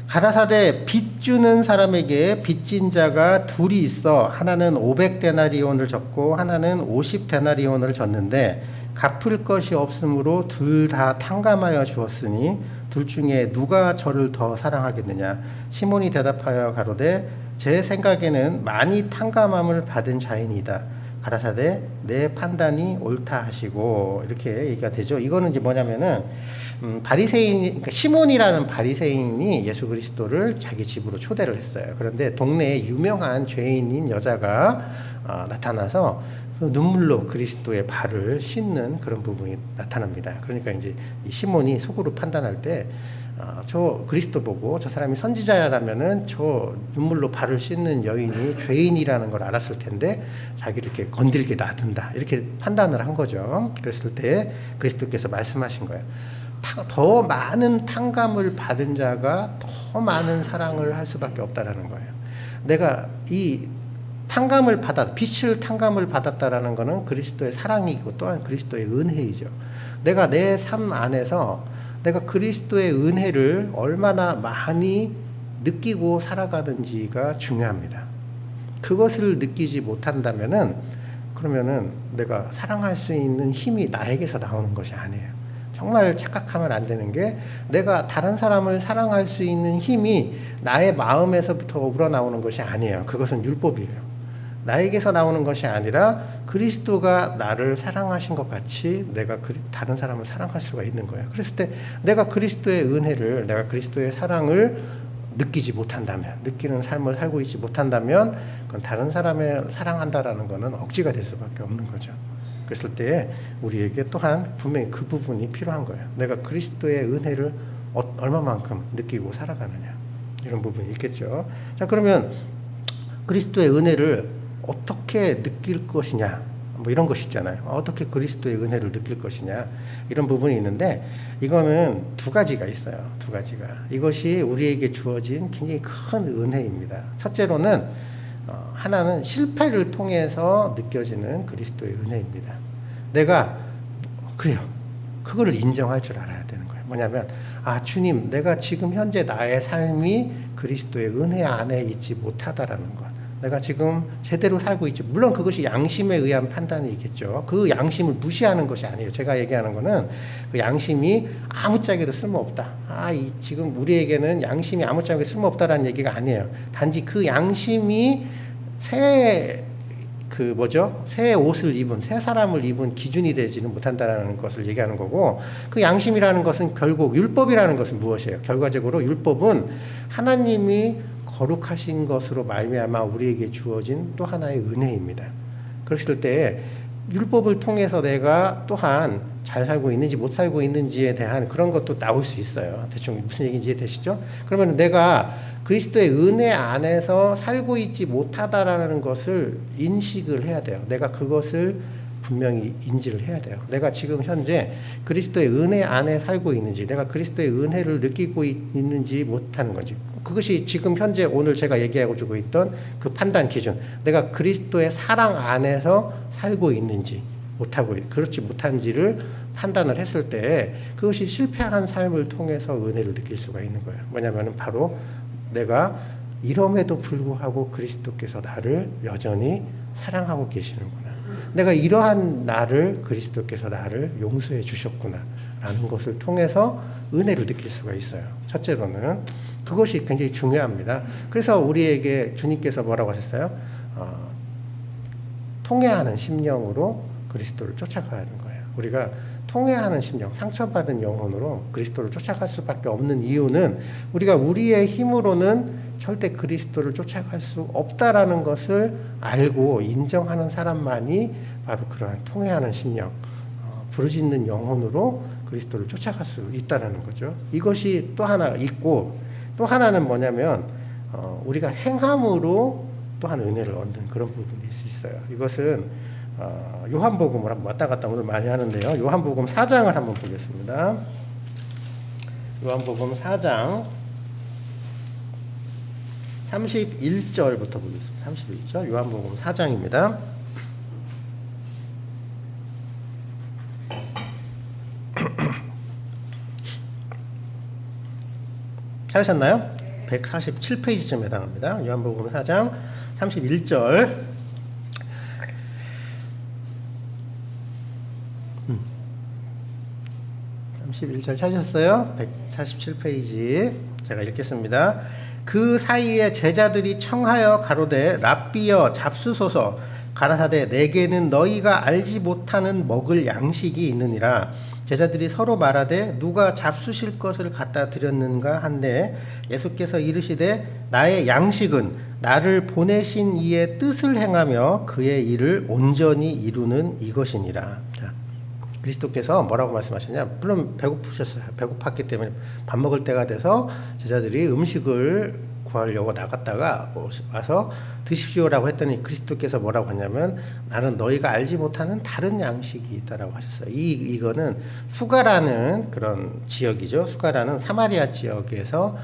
가라사대 빚 주는 사람에게 빚진 자가 둘이 있어 하나는 500데나리온을 졌고 하나는 50데나리온을 졌는데 갚을 것이 없으므로 둘 다 탕감하여 주었으니 둘 중에 누가 저를 더 사랑하겠느냐. 시몬이 대답하여 가로되 제 생각에는 많이 탕감함을 받은 자이니이다. 가라사대 내 판단이 옳다 하시고 이렇게 얘기가 되죠. 이거는 이제 뭐냐면은 그러니까 시몬이라는 바리새인이 예수 그리스도를 자기 집으로 초대를 했어요. 그런데 동네에 유명한 죄인인 여자가 나타나서 그 눈물로 그리스도의 발을 씻는 그런 부분이 나타납니다. 그러니까 이제 이 시몬이 속으로 판단할 때 저 그리스도 보고 저 사람이 선지자라면은 저 눈물로 발을 씻는 여인이 죄인이라는 걸 알았을 텐데 자기를 이렇게 건들게 놔둔다 이렇게 판단을 한 거죠. 그랬을 때 그리스도께서 말씀하신 거예요. 더 많은 탕감을 받은 자가 더 많은 사랑을 할 수밖에 없다라는 거예요. 내가 이 빚을 탕감을 받았다라는 것은 그리스도의 사랑이고 또한 그리스도의 은혜이죠. 내가 내 삶 안에서 내가 그리스도의 은혜를 얼마나 많이 느끼고 살아가는지가 중요합니다. 그것을 느끼지 못한다면은 그러면은 내가 사랑할 수 있는 힘이 나에게서 나오는 것이 아니에요. 정말 착각하면 안 되는 게 내가 다른 사람을 사랑할 수 있는 힘이 나의 마음에서부터 우러나오는 것이 아니에요. 그것은 율법이에요. 나에게서 나오는 것이 아니라 그리스도가 나를 사랑하신 것 같이 내가 다른 사람을 사랑할 수가 있는 거예요. 그랬을 때 내가 그리스도의 은혜를, 내가 그리스도의 사랑을 느끼지 못한다면, 느끼는 삶을 살고 있지 못한다면 그건 다른 사람을 사랑한다라는 것은 억지가 될 수밖에 없는 거죠. 그랬을 때 우리에게 또한 분명히 그 부분이 필요한 거예요. 내가 그리스도의 은혜를 얼마만큼 느끼고 살아가느냐, 이런 부분이 있겠죠. 자, 그러면 그리스도의 은혜를 어떻게 느낄 것이냐, 뭐 이런 것이 있잖아요. 어떻게 그리스도의 은혜를 느낄 것이냐, 이런 부분이 있는데 이거는 두 가지가 있어요. 두 가지가. 이것이 우리에게 주어진 굉장히 큰 은혜입니다. 첫째로는 하나는 실패를 통해서 느껴지는 그리스도의 은혜입니다. 내가 그래요. 그거를 인정할 줄 알아야 되는 거예요. 뭐냐면 주님, 내가 지금 현재 나의 삶이 그리스도의 은혜 안에 있지 못하다라는 것. 내가 지금 제대로 살고 있지. 물론 그것이 양심에 의한 판단이겠죠. 그 양심을 무시하는 것이 아니에요. 제가 얘기하는 거는 그 양심이 아무짝에도 쓸모없다. 지금 우리에게는 양심이 아무짝에도 쓸모없다라는 얘기가 아니에요. 단지 그 양심이 새 옷을 입은, 새 사람을 입은 기준이 되지는 못한다라는 것을 얘기하는 거고, 그 양심이라는 것은 결국 율법이라는 것은 무엇이에요? 결과적으로 율법은 하나님이 거룩하신 것으로 말미암아 우리에게 주어진 또 하나의 은혜입니다. 그랬을 때 율법을 통해서 내가 또한 잘 살고 있는지 못 살고 있는지에 대한 그런 것도 나올 수 있어요. 대충 무슨 얘기인지 이해되시죠? 그러면 내가 그리스도의 은혜 안에서 살고 있지 못하다라는 것을 인식을 해야 돼요. 내가 그것을 분명히 인지를 해야 돼요. 내가 지금 현재 그리스도의 은혜 안에 살고 있는지, 내가 그리스도의 은혜를 느끼고 있는지 못하는 건지, 그것이 지금 현재 오늘 제가 얘기하고 주고 있던 그 판단 기준, 내가 그리스도의 사랑 안에서 살고 있는지 못하고 그렇지 못한지를 판단을 했을 때 그것이 실패한 삶을 통해서 은혜를 느낄 수가 있는 거예요. 뭐냐면은 바로 내가 이럼에도 불구하고 그리스도께서 나를 여전히 사랑하고 계시는구나. 내가 이러한 나를 그리스도께서 나를 용서해 주셨구나 라는 것을 통해서 은혜를 느낄 수가 있어요. 첫째로는 그것이 굉장히 중요합니다. 그래서 우리에게 주님께서 뭐라고 하셨어요? 통회하는 심령으로 그리스도를 쫓아가야 하는 거예요. 우리가 통회하는 심령, 상처받은 영혼으로 그리스도를 쫓아갈 수밖에 없는 이유는 우리가 우리의 힘으로는 절대 그리스도를 쫓아갈 수 없다라는 것을 알고 인정하는 사람만이 바로 그러한 통회하는 심령, 부르짖는 영혼으로 그리스도를 쫓아갈 수 있다는 거죠. 이것이 또 하나 있고, 또 하나는 뭐냐면 우리가 행함으로 또한 은혜를 얻는 그런 부분이 있을 수 있어요. 이것은 요한복음을 한번 왔다 갔다 오늘 많이 하는데요. 요한복음 4장을 한번 보겠습니다. 요한복음 4장 31절부터 보겠습니다. 31절 요한복음 4장입니다. 찾으셨나요? 147페이지쯤에 해당합니다. 요한복음 4장 31절. 31절 찾으셨어요? 147페이지 제가 읽겠습니다. 그 사이에 제자들이 청하여 가로되 랍비여 잡수소서. 가라사대 내게는 너희가 알지 못하는 먹을 양식이 있느니라. 제자들이 서로 말하되 누가 잡수실 것을 갖다 드렸는가 한데 예수께서 이르시되 나의 양식은 나를 보내신 이의 뜻을 행하며 그의 일을 온전히 이루는 이것이니라. 자, 그리스도께서 뭐라고 말씀하셨냐? 물론 배고프셨어요. 배고팠기 때문에 밥 먹을 때가 돼서 제자들이 음식을 구하려고 나갔다가 와서 드십시오라고 했더니 그리스도께서 뭐라고 하냐면 나는 너희가 알지 못하는 다른 양식이 있다라고 하셨어요. 이거는 수가라는 그런 지역이죠. 수가라는 사마리아 지역에서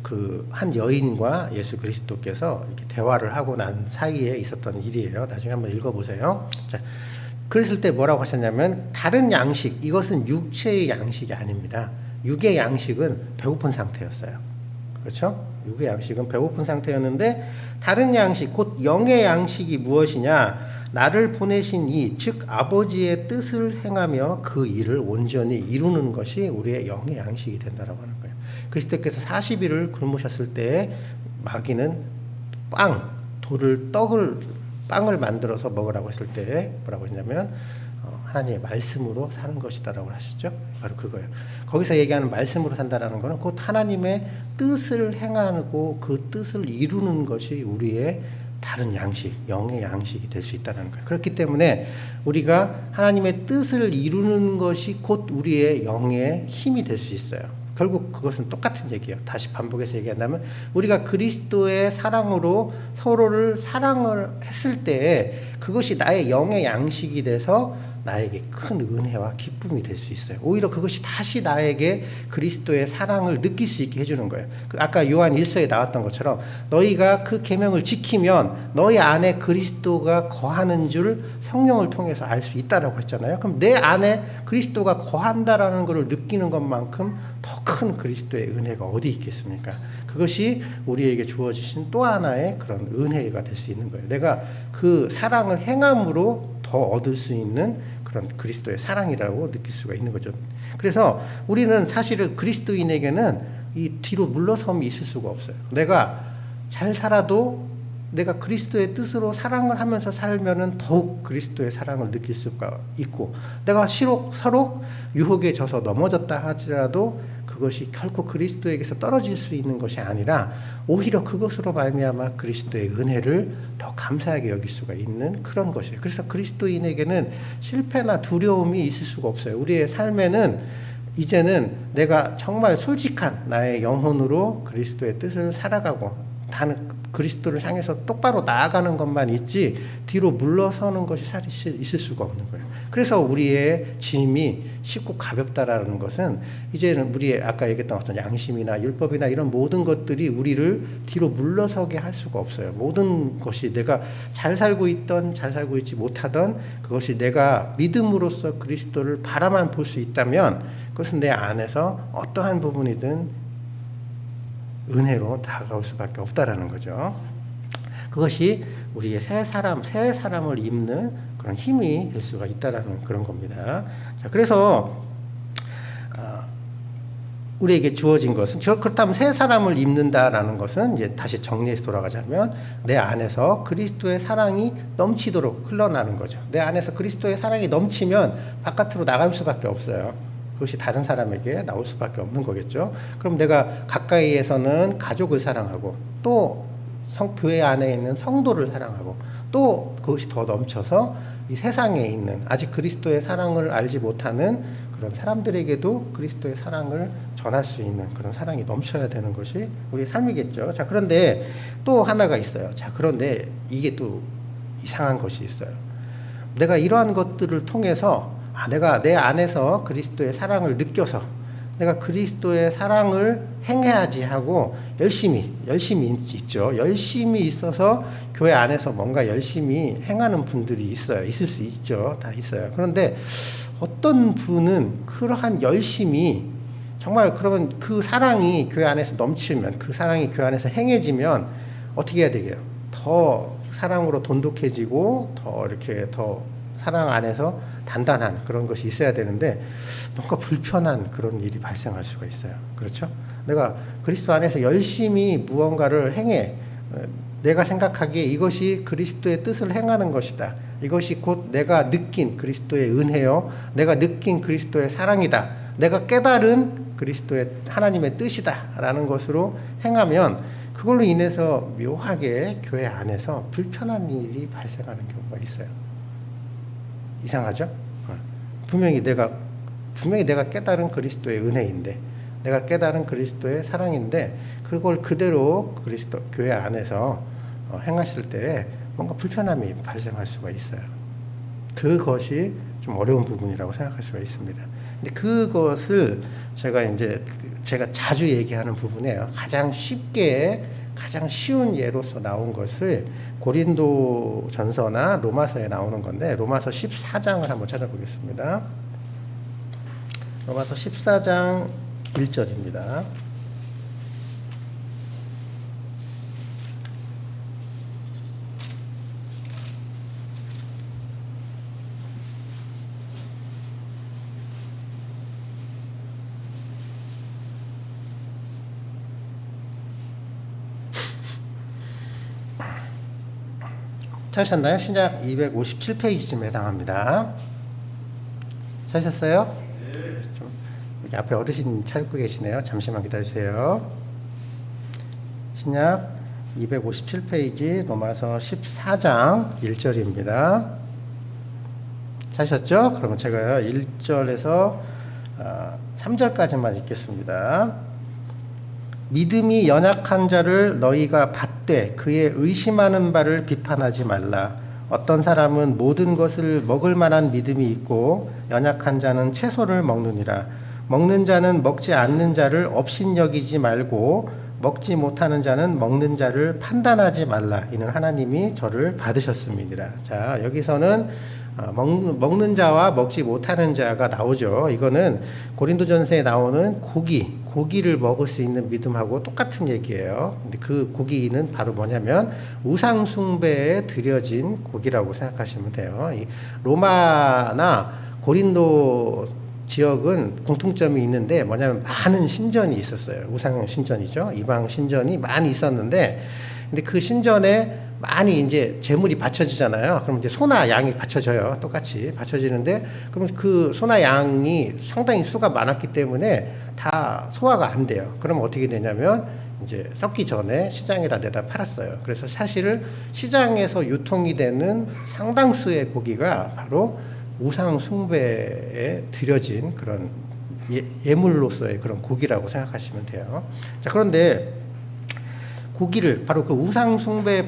그 한 여인과 예수 그리스도께서 이렇게 대화를 하고 난 사이에 있었던 일이에요. 나중에 한번 읽어보세요. 자, 그랬을 때 뭐라고 하셨냐면 다른 양식, 이것은 육체의 양식이 아닙니다. 육의 양식은 배고픈 상태였어요. 그렇죠? 육의 양식은 배고픈 상태였는데 다른 양식 곧 영의 양식이 무엇이냐? 나를 보내신 이 즉 아버지의 뜻을 행하며 그 일을 온전히 이루는 것이 우리의 영의 양식이 된다라고 하는 거예요. 그리스도께서 40일을 굶으셨을 때 마귀는 빵을 만들어서 먹으라고 했을 때 뭐라고 했냐면 하나님의 말씀으로 사는 것이다라고 하셨죠. 바로 그거예요. 거기서 얘기하는 말씀으로 산다라는 것은 곧 하나님의 뜻을 행하고 그 뜻을 이루는 것이 우리의 다른 양식, 영의 양식이 될 수 있다는 거예요. 그렇기 때문에 우리가 하나님의 뜻을 이루는 것이 곧 우리의 영의 힘이 될 수 있어요. 결국 그것은 똑같은 얘기예요. 다시 반복해서 얘기한다면 우리가 그리스도의 사랑으로 서로를 사랑을 했을 때 그것이 나의 영의 양식이 돼서 나에게 큰 은혜와 기쁨이 될 수 있어요. 오히려 그것이 다시 나에게 그리스도의 사랑을 느낄 수 있게 해주는 거예요. 아까 요한 1서에 나왔던 것처럼 너희가 그 계명을 지키면 너희 안에 그리스도가 거하는 줄 성령을 통해서 알 수 있다라고 했잖아요. 그럼 내 안에 그리스도가 거한다라는 것을 느끼는 것만큼 더 큰 그리스도의 은혜가 어디 있겠습니까? 그것이 우리에게 주어지신 또 하나의 그런 은혜가 될 수 있는 거예요. 내가 그 사랑을 행함으로 더 얻을 수 있는 그런 그리스도의 사랑이라고 느낄 수가 있는 거죠. 그래서 우리는 사실은 그리스도인에게는 이 뒤로 물러섬이 있을 수가 없어요. 내가 잘 살아도 내가 그리스도의 뜻으로 사랑을 하면서 살면은 더욱 그리스도의 사랑을 느낄 수가 있고, 내가 서로 유혹에 져서 넘어졌다 하더라도 그것이 결코 그리스도에게서 떨어질 수 있는 것이 아니라 오히려 그것으로 말미암아 그리스도의 은혜를 더 감사하게 여길 수가 있는 그런 것이에요. 그래서 그리스도인에게는 실패나 두려움이 있을 수가 없어요. 우리의 삶에는 이제는 내가 정말 솔직한 나의 영혼으로 그리스도의 뜻을 살아가고 그리스도를 향해서 똑바로 나아가는 것만 있지 뒤로 물러서는 것이 있을 수가 없는 거예요. 그래서 우리의 짐이 쉽고 가볍다라는 것은 이제는 우리의 아까 얘기했던 어떤 양심이나 율법이나 이런 모든 것들이 우리를 뒤로 물러서게 할 수가 없어요. 모든 것이 내가 잘 살고 있던 잘 살고 있지 못하던 그것이 내가 믿음으로써 그리스도를 바라만 볼 수 있다면 그것은 내 안에서 어떠한 부분이든 은혜로 다가올 수밖에 없다라는 거죠. 그것이 우리의 새 사람을 입는 그런 힘이 될 수가 있다라는 그런 겁니다. 자, 그래서 우리에게 주어진 것은 그렇다면 새 사람을 입는다라는 것은 이제 다시 정리해서 돌아가자면 내 안에서 그리스도의 사랑이 넘치도록 흘러나는 거죠. 내 안에서 그리스도의 사랑이 넘치면 바깥으로 나갈 수밖에 없어요. 그것이 다른 사람에게 나올 수밖에 없는 거겠죠. 그럼 내가 가까이에서는 가족을 사랑하고 또 교회 안에 있는 성도를 사랑하고 또 그것이 더 넘쳐서 이 세상에 있는 아직 그리스도의 사랑을 알지 못하는 그런 사람들에게도 그리스도의 사랑을 전할 수 있는 그런 사랑이 넘쳐야 되는 것이 우리의 삶이겠죠. 자, 그런데 또 하나가 있어요. 자, 그런데 이게 또 이상한 것이 있어요. 내가 이러한 것들을 통해서 내가 내 안에서 그리스도의 사랑을 느껴서 내가 그리스도의 사랑을 행해야지 하고 열심히 있죠. 열심히 있어서 교회 안에서 뭔가 열심히 행하는 분들이 있어요. 있을 수 있죠. 다 있어요. 그런데 어떤 분은 그러한 열심이 정말 그러면 그 사랑이 교회 안에서 넘치면 그 사랑이 교회 안에서 행해지면 어떻게 해야 되게요? 더 사랑으로 돈독해지고 더 사랑 안에서 단단한 그런 것이 있어야 되는데 뭔가 불편한 그런 일이 발생할 수가 있어요. 그렇죠? 내가 그리스도 안에서 열심히 무언가를 행해 내가 생각하기에 이것이 그리스도의 뜻을 행하는 것이다. 이것이 곧 내가 느낀 그리스도의 은혜요. 내가 느낀 그리스도의 사랑이다. 내가 깨달은 그리스도의 하나님의 뜻이다. 라는 것으로 행하면 그걸로 인해서 묘하게 교회 안에서 불편한 일이 발생하는 경우가 있어요. 이상하죠? 분명히 내가 깨달은 그리스도의 은혜인데 내가 깨달은 그리스도의 사랑인데 그걸 그대로 그리스도 교회 안에서 행하실 때 뭔가 불편함이 발생할 수가 있어요. 그것이 좀 어려운 부분이라고 생각할 수가 있습니다. 근데 그것을 제가 자주 얘기하는 부분이에요. 가장 쉬운 예로서 나온 것을 고린도 전서나 로마서에 나오는 건데 로마서 14장을 한번 찾아보겠습니다. 로마서 14장 1절입니다. 찾으셨나요? 신약 257페이지쯤에 해당합니다. 찾으셨어요? 좀 여기 앞에 어르신 찾고 계시네요. 잠시만 기다려주세요. 신약 257페이지 로마서 14장 1절입니다. 찾으셨죠? 그러면 제가 1절에서 3절까지만 읽겠습니다. 믿음이 연약한 자를 너희가 받되 그의 의심하는 바를 비판하지 말라. 어떤 사람은 모든 것을 먹을 만한 믿음이 있고 연약한 자는 채소를 먹느니라. 먹는 자는 먹지 않는 자를 업신여기지 말고 먹지 못하는 자는 먹는 자를 판단하지 말라. 이는 하나님이 저를 받으셨음이니라. 자, 여기서는 먹는 자와 먹지 못하는 자가 나오죠. 이거는 고린도전서에 나오는 고기를 먹을 수 있는 믿음하고 똑같은 얘기예요. 근데 그 고기는 바로 뭐냐면 우상 숭배에 드려진 고기라고 생각하시면 돼요. 이 로마나 고린도 지역은 공통점이 있는데 뭐냐면 많은 신전이 있었어요. 우상 신전이죠. 이방 신전이 많이 있었는데, 근데 그 신전에 많이 이제 제물이 바쳐지잖아요. 그럼 이제 소나 양이 바쳐져요. 똑같이 바쳐지는데, 그럼 그 소나 양이 상당히 수가 많았기 때문에 다 소화가 안 돼요. 그럼 어떻게 되냐면 이제 썩기 전에 시장에다 내다 팔았어요. 그래서 사실은 시장에서 유통이 되는 상당수의 고기가 바로 우상 숭배에 드려진 그런 예물로서의 그런 고기라고 생각하시면 돼요. 자, 그런데 고기를 바로 그 우상 숭배,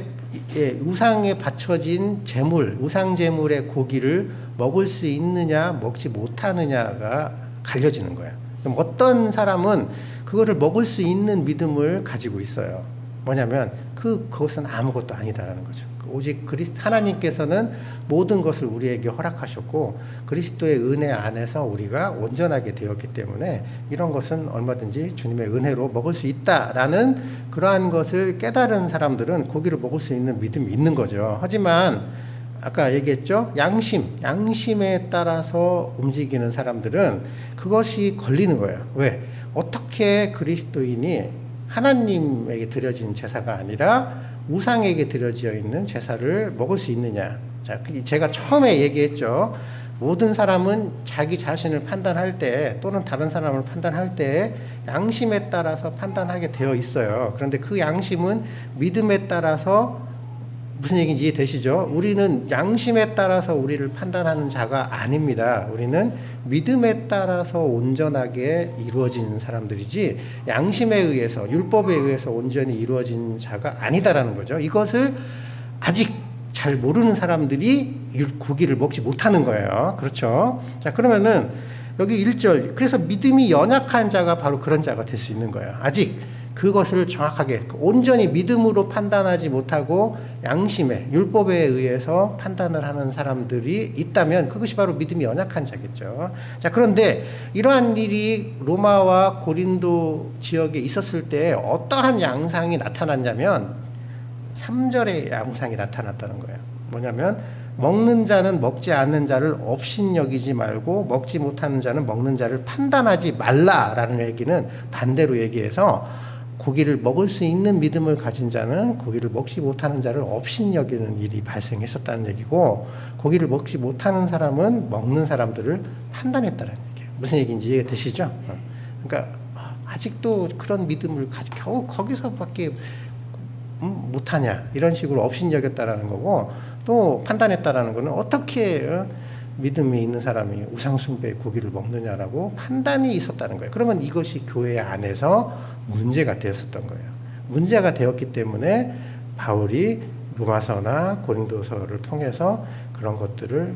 우상에 바쳐진 제물, 우상 제물의 고기를 먹을 수 있느냐 먹지 못하느냐가 갈려지는 거예요. 그럼 어떤 사람은 그거를 먹을 수 있는 믿음을 가지고 있어요. 뭐냐면 그것은 아무것도 아니다라는 거죠. 오직 하나님께서는 모든 것을 우리에게 허락하셨고 그리스도의 은혜 안에서 우리가 온전하게 되었기 때문에 이런 것은 얼마든지 주님의 은혜로 먹을 수 있다라는 그러한 것을 깨달은 사람들은 고기를 먹을 수 있는 믿음이 있는 거죠. 하지만 아까 얘기했죠. 양심에 따라서 움직이는 사람들은 그것이 걸리는 거예요. 왜? 어떻게 그리스도인이 하나님에게 드려진 제사가 아니라 우상에게 드려져 있는 제사를 먹을 수 있느냐. 자, 제가 처음에 얘기했죠. 모든 사람은 자기 자신을 판단할 때 또는 다른 사람을 판단할 때 양심에 따라서 판단하게 되어 있어요. 그런데 그 양심은 믿음에 따라서 무슨 얘기인지 이해되시죠? 우리는 양심에 따라서 우리를 판단하는 자가 아닙니다. 우리는 믿음에 따라서 온전하게 이루어진 사람들이지 양심에 의해서 율법에 의해서 온전히 이루어진 자가 아니다라는 거죠. 이것을 아직 잘 모르는 사람들이 고기를 먹지 못하는 거예요. 그렇죠? 자, 그러면은 여기 1절, 그래서 믿음이 연약한 자가 바로 그런 자가 될 수 있는 거예요. 아직 그것을 정확하게 온전히 믿음으로 판단하지 못하고 양심에 율법에 의해서 판단을 하는 사람들이 있다면 그것이 바로 믿음이 연약한 자겠죠. 자, 그런데 이러한 일이 로마와 고린도 지역에 있었을 때 어떠한 양상이 나타났냐면 3절의 양상이 나타났다는 거예요. 뭐냐면 먹는 자는 먹지 않는 자를 업신여기지 말고 먹지 못하는 자는 먹는 자를 판단하지 말라라는 얘기는 반대로 얘기해서 고기를 먹을 수 있는 믿음을 가진 자는 고기를 먹지 못하는 자를 업신여기는 일이 발생했었다는 얘기고, 고기를 먹지 못하는 사람은 먹는 사람들을 판단했다는 얘기예요. 무슨 얘기인지 이해되시죠? 그러니까 아직도 그런 믿음을 겨우 거기서밖에 못하냐 이런 식으로 업신여겼다라는 거고, 또 판단했다라는 거는 어떻게 믿음이 있는 사람이 우상숭배의 고기를 먹느냐라고 판단이 있었다는 거예요. 그러면 이것이 교회 안에서 문제가 되었었던 거예요. 문제가 되었기 때문에 바울이 로마서나 고린도서를 통해서 그런 것들을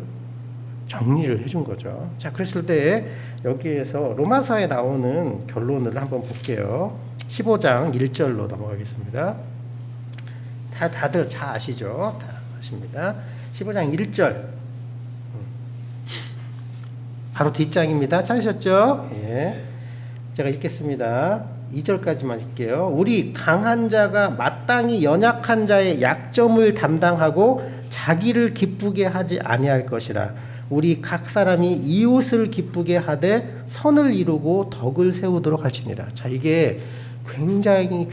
정리를 해준 거죠. 자, 그랬을 때 여기에서 로마서에 나오는 결론을 한번 볼게요. 15장 1절로 넘어가겠습니다. 다들 잘 아시죠? 다 아십니다. 15장 1절. 바로 뒷장입니다. 찾으셨죠? 예. 제가 읽겠습니다. 2절까지만 읽게요. 우리 강한 자가 마땅히 연약한 자의 약점을 담당하고 자기를 기쁘게 하지 아니할 것이라. 우리 각 사람이 이웃을 기쁘게 하되 선을 이루고 덕을 세우도록 할지니라. 자, 이게 굉장히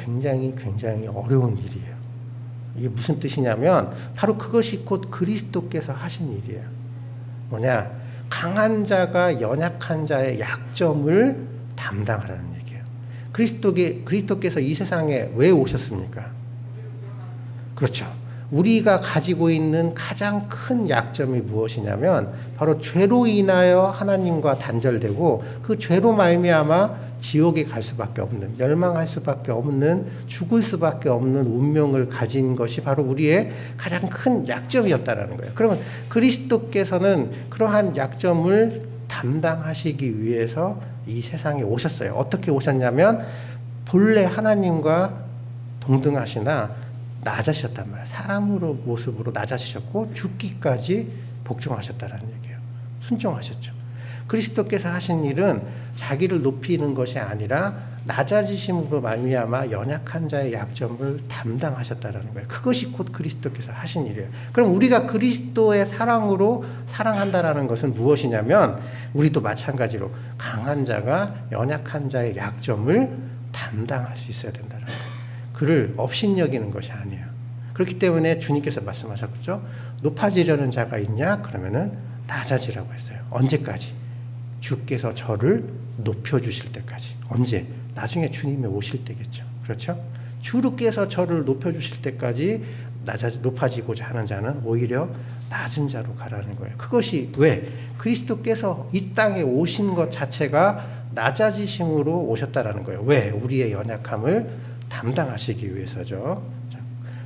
어려운 일이에요. 이게 무슨 뜻이냐면 바로 그것이 곧 그리스도께서 하신 일이에요. 뭐냐? 강한 자가 연약한 자의 약점을 담당하라는 얘기예요. 그리스도께서 이 세상에 왜 오셨습니까? 그렇죠. 우리가 가지고 있는 가장 큰 약점이 무엇이냐면 바로 죄로 인하여 하나님과 단절되고 그 죄로 말미암아 지옥에 갈 수밖에 없는, 멸망할 수밖에 없는, 죽을 수밖에 없는 운명을 가진 것이 바로 우리의 가장 큰 약점이었다라는 거예요. 그러면 그리스도께서는 그러한 약점을 담당하시기 위해서 이 세상에 오셨어요. 어떻게 오셨냐면 본래 하나님과 동등하시나 낮아지셨단 말이에요. 사람으로 모습으로 낮아지셨고 죽기까지 복종하셨다라는 얘기예요. 순종하셨죠. 그리스도께서 하신 일은 자기를 높이는 것이 아니라 낮아지심으로 말미암아 연약한 자의 약점을 담당하셨다라는 거예요. 그것이 곧 그리스도께서 하신 일이에요. 그럼 우리가 그리스도의 사랑으로 사랑한다라는 것은 무엇이냐면 우리도 마찬가지로 강한 자가 연약한 자의 약점을 담당할 수 있어야 된다는 거예요. 그를 업신여기는 것이 아니에요. 그렇기 때문에 주님께서 말씀하셨죠. 높아지려는 자가 있냐? 그러면은 낮아지라고 했어요. 언제까지? 주께서 저를 높여주실 때까지. 언제? 나중에 주님이 오실 때겠죠. 그렇죠? 주께서 저를 높여주실 때까지 높아지고자 하는 자는 오히려 낮은 자로 가라는 거예요. 그것이 왜? 그리스도께서 이 땅에 오신 것 자체가 낮아지심으로 오셨다라는 거예요. 왜? 우리의 연약함을 담당하시기 위해서죠.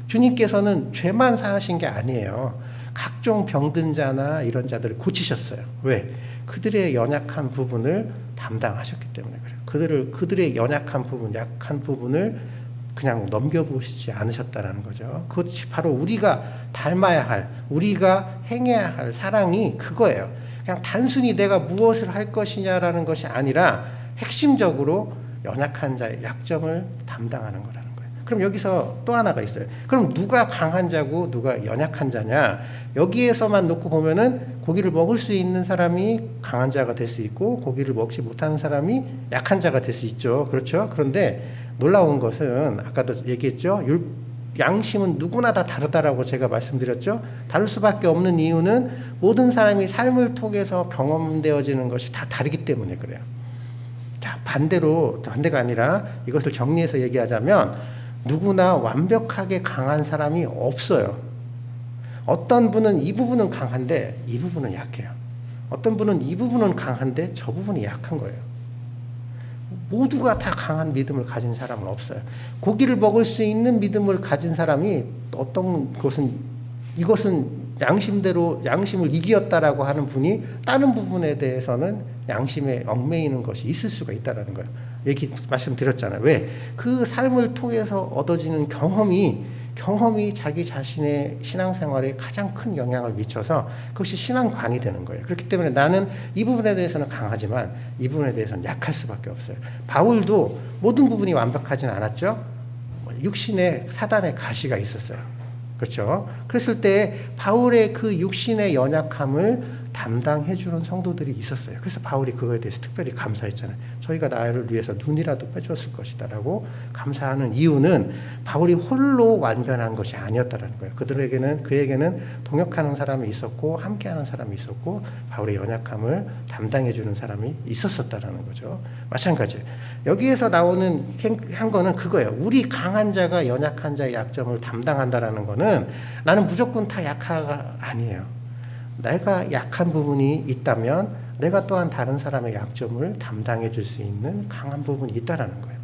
주님께서는 죄만 사하신 게 아니에요. 각종 병든 자나 이런 자들을 고치셨어요. 왜? 그들의 연약한 부분을 담당하셨기 때문에 그래요. 그들의 연약한 부분, 약한 부분을 그냥 넘겨보시지 않으셨다라는 거죠. 그것이 바로 우리가 닮아야 할, 우리가 행해야 할 사랑이 그거예요. 그냥 단순히 내가 무엇을 할 것이냐라는 것이 아니라 핵심적으로 연약한 자의 약점을 담당하는 거라는 거예요. 그럼 여기서 또 하나가 있어요. 그럼 누가 강한 자고 누가 연약한 자냐? 여기에서만 놓고 보면은 고기를 먹을 수 있는 사람이 강한 자가 될 수 있고 고기를 먹지 못하는 사람이 약한 자가 될 수 있죠. 그렇죠? 그런데 놀라운 것은 아까도 얘기했죠. 양심은 누구나 다 다르다라고 제가 말씀드렸죠. 다를 수밖에 없는 이유는 모든 사람이 삶을 통해서 경험되어지는 것이 다 다르기 때문에 그래요. 자, 반대가 아니라 이것을 정리해서 얘기하자면 누구나 완벽하게 강한 사람이 없어요. 어떤 분은 이 부분은 강한데 이 부분은 약해요. 어떤 분은 이 부분은 강한데 저 부분이 약한 거예요. 모두가 다 강한 믿음을 가진 사람은 없어요. 고기를 먹을 수 있는 믿음을 가진 사람이 어떤 이것은 양심을 이기었다라고 하는 분이 다른 부분에 대해서는 양심에 얽매이는 것이 있을 수가 있다는 거예요. 말씀드렸잖아요. 왜? 그 삶을 통해서 얻어지는 경험이 자기 자신의 신앙생활에 가장 큰 영향을 미쳐서 그것이 신앙관이 되는 거예요. 그렇기 때문에 나는 이 부분에 대해서는 강하지만 이 부분에 대해서는 약할 수밖에 없어요. 바울도 모든 부분이 완벽하지는 않았죠. 육신에 사단의 가시가 있었어요. 그렇죠? 그랬을 때 바울의 그 육신의 연약함을 담당해주는 성도들이 있었어요. 그래서 바울이 그거에 대해서 특별히 감사했잖아요. 저희가 나를 위해서 눈이라도 빼줬을 것이다 라고 감사하는 이유는 바울이 홀로 완변한 것이 아니었다는 거예요. 그에게는 동역하는 사람이 있었고 함께하는 사람이 있었고 바울의 연약함을 담당해주는 사람이 있었다는 거죠. 마찬가지예요. 여기에서 나오는 한 거는 그거예요. 우리 강한 자가 연약한 자의 약점을 담당한다라는 거는 나는 무조건 다 약하가 아니에요. 내가 약한 부분이 있다면 내가 또한 다른 사람의 약점을 담당해 줄 수 있는 강한 부분이 있다라는 거예요.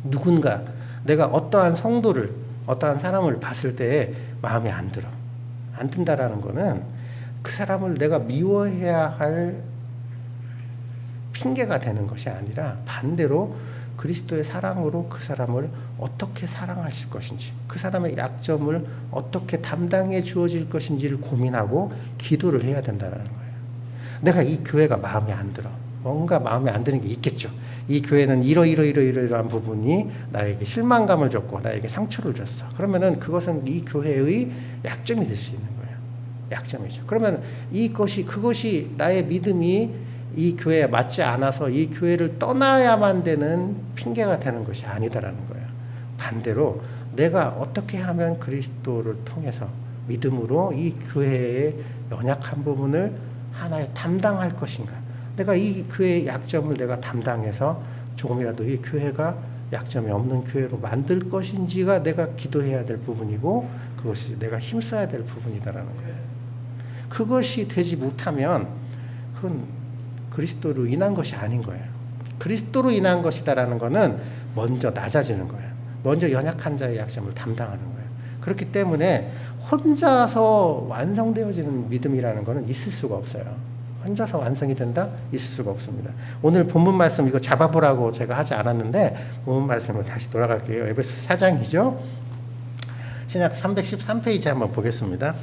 누군가 내가 어떠한 성도를 어떠한 사람을 봤을 때 마음에 안 든다라는 거는 그 사람을 내가 미워해야 할 핑계가 되는 것이 아니라 반대로 그리스도의 사랑으로 그 사람을 어떻게 사랑하실 것인지, 그 사람의 약점을 어떻게 담당해 주어질 것인지를 고민하고 기도를 해야 된다는 거예요. 내가 이 교회가 마음에 안 들어. 뭔가 마음에 안 드는 게 있겠죠. 이 교회는 이러한 부분이 나에게 실망감을 줬고 나에게 상처를 줬어. 그러면은 그것은 이 교회의 약점이 될 수 있는 거예요. 약점이죠. 그러면 그것이 나의 믿음이 이 교회에 맞지 않아서 이 교회를 떠나야만 되는 핑계가 되는 것이 아니다라는 거예요. 반대로 내가 어떻게 하면 그리스도를 통해서 믿음으로 이 교회의 연약한 부분을 하나에 담당할 것인가. 내가 이 교회의 약점을 내가 담당해서 조금이라도 이 교회가 약점이 없는 교회로 만들 것인지가 내가 기도해야 될 부분이고 그것이 내가 힘써야 될 부분이다라는 거예요. 그것이 되지 못하면 그건 그리스도로 인한 것이 아닌 거예요. 그리스도로 인한 것이다라는 것은 먼저 낮아지는 거예요. 먼저 연약한 자의 약점을 담당하는 거예요. 그렇기 때문에 혼자서 완성되어지는 믿음이라는 것은 있을 수가 없어요. 혼자서 완성이 된다? 있을 수가 없습니다. 오늘 본문 말씀 이거 잡아보라고 제가 하지 않았는데 본문 말씀으로 다시 돌아갈게요. 에베소 4장이죠. 신약 313페이지 한번 보겠습니다.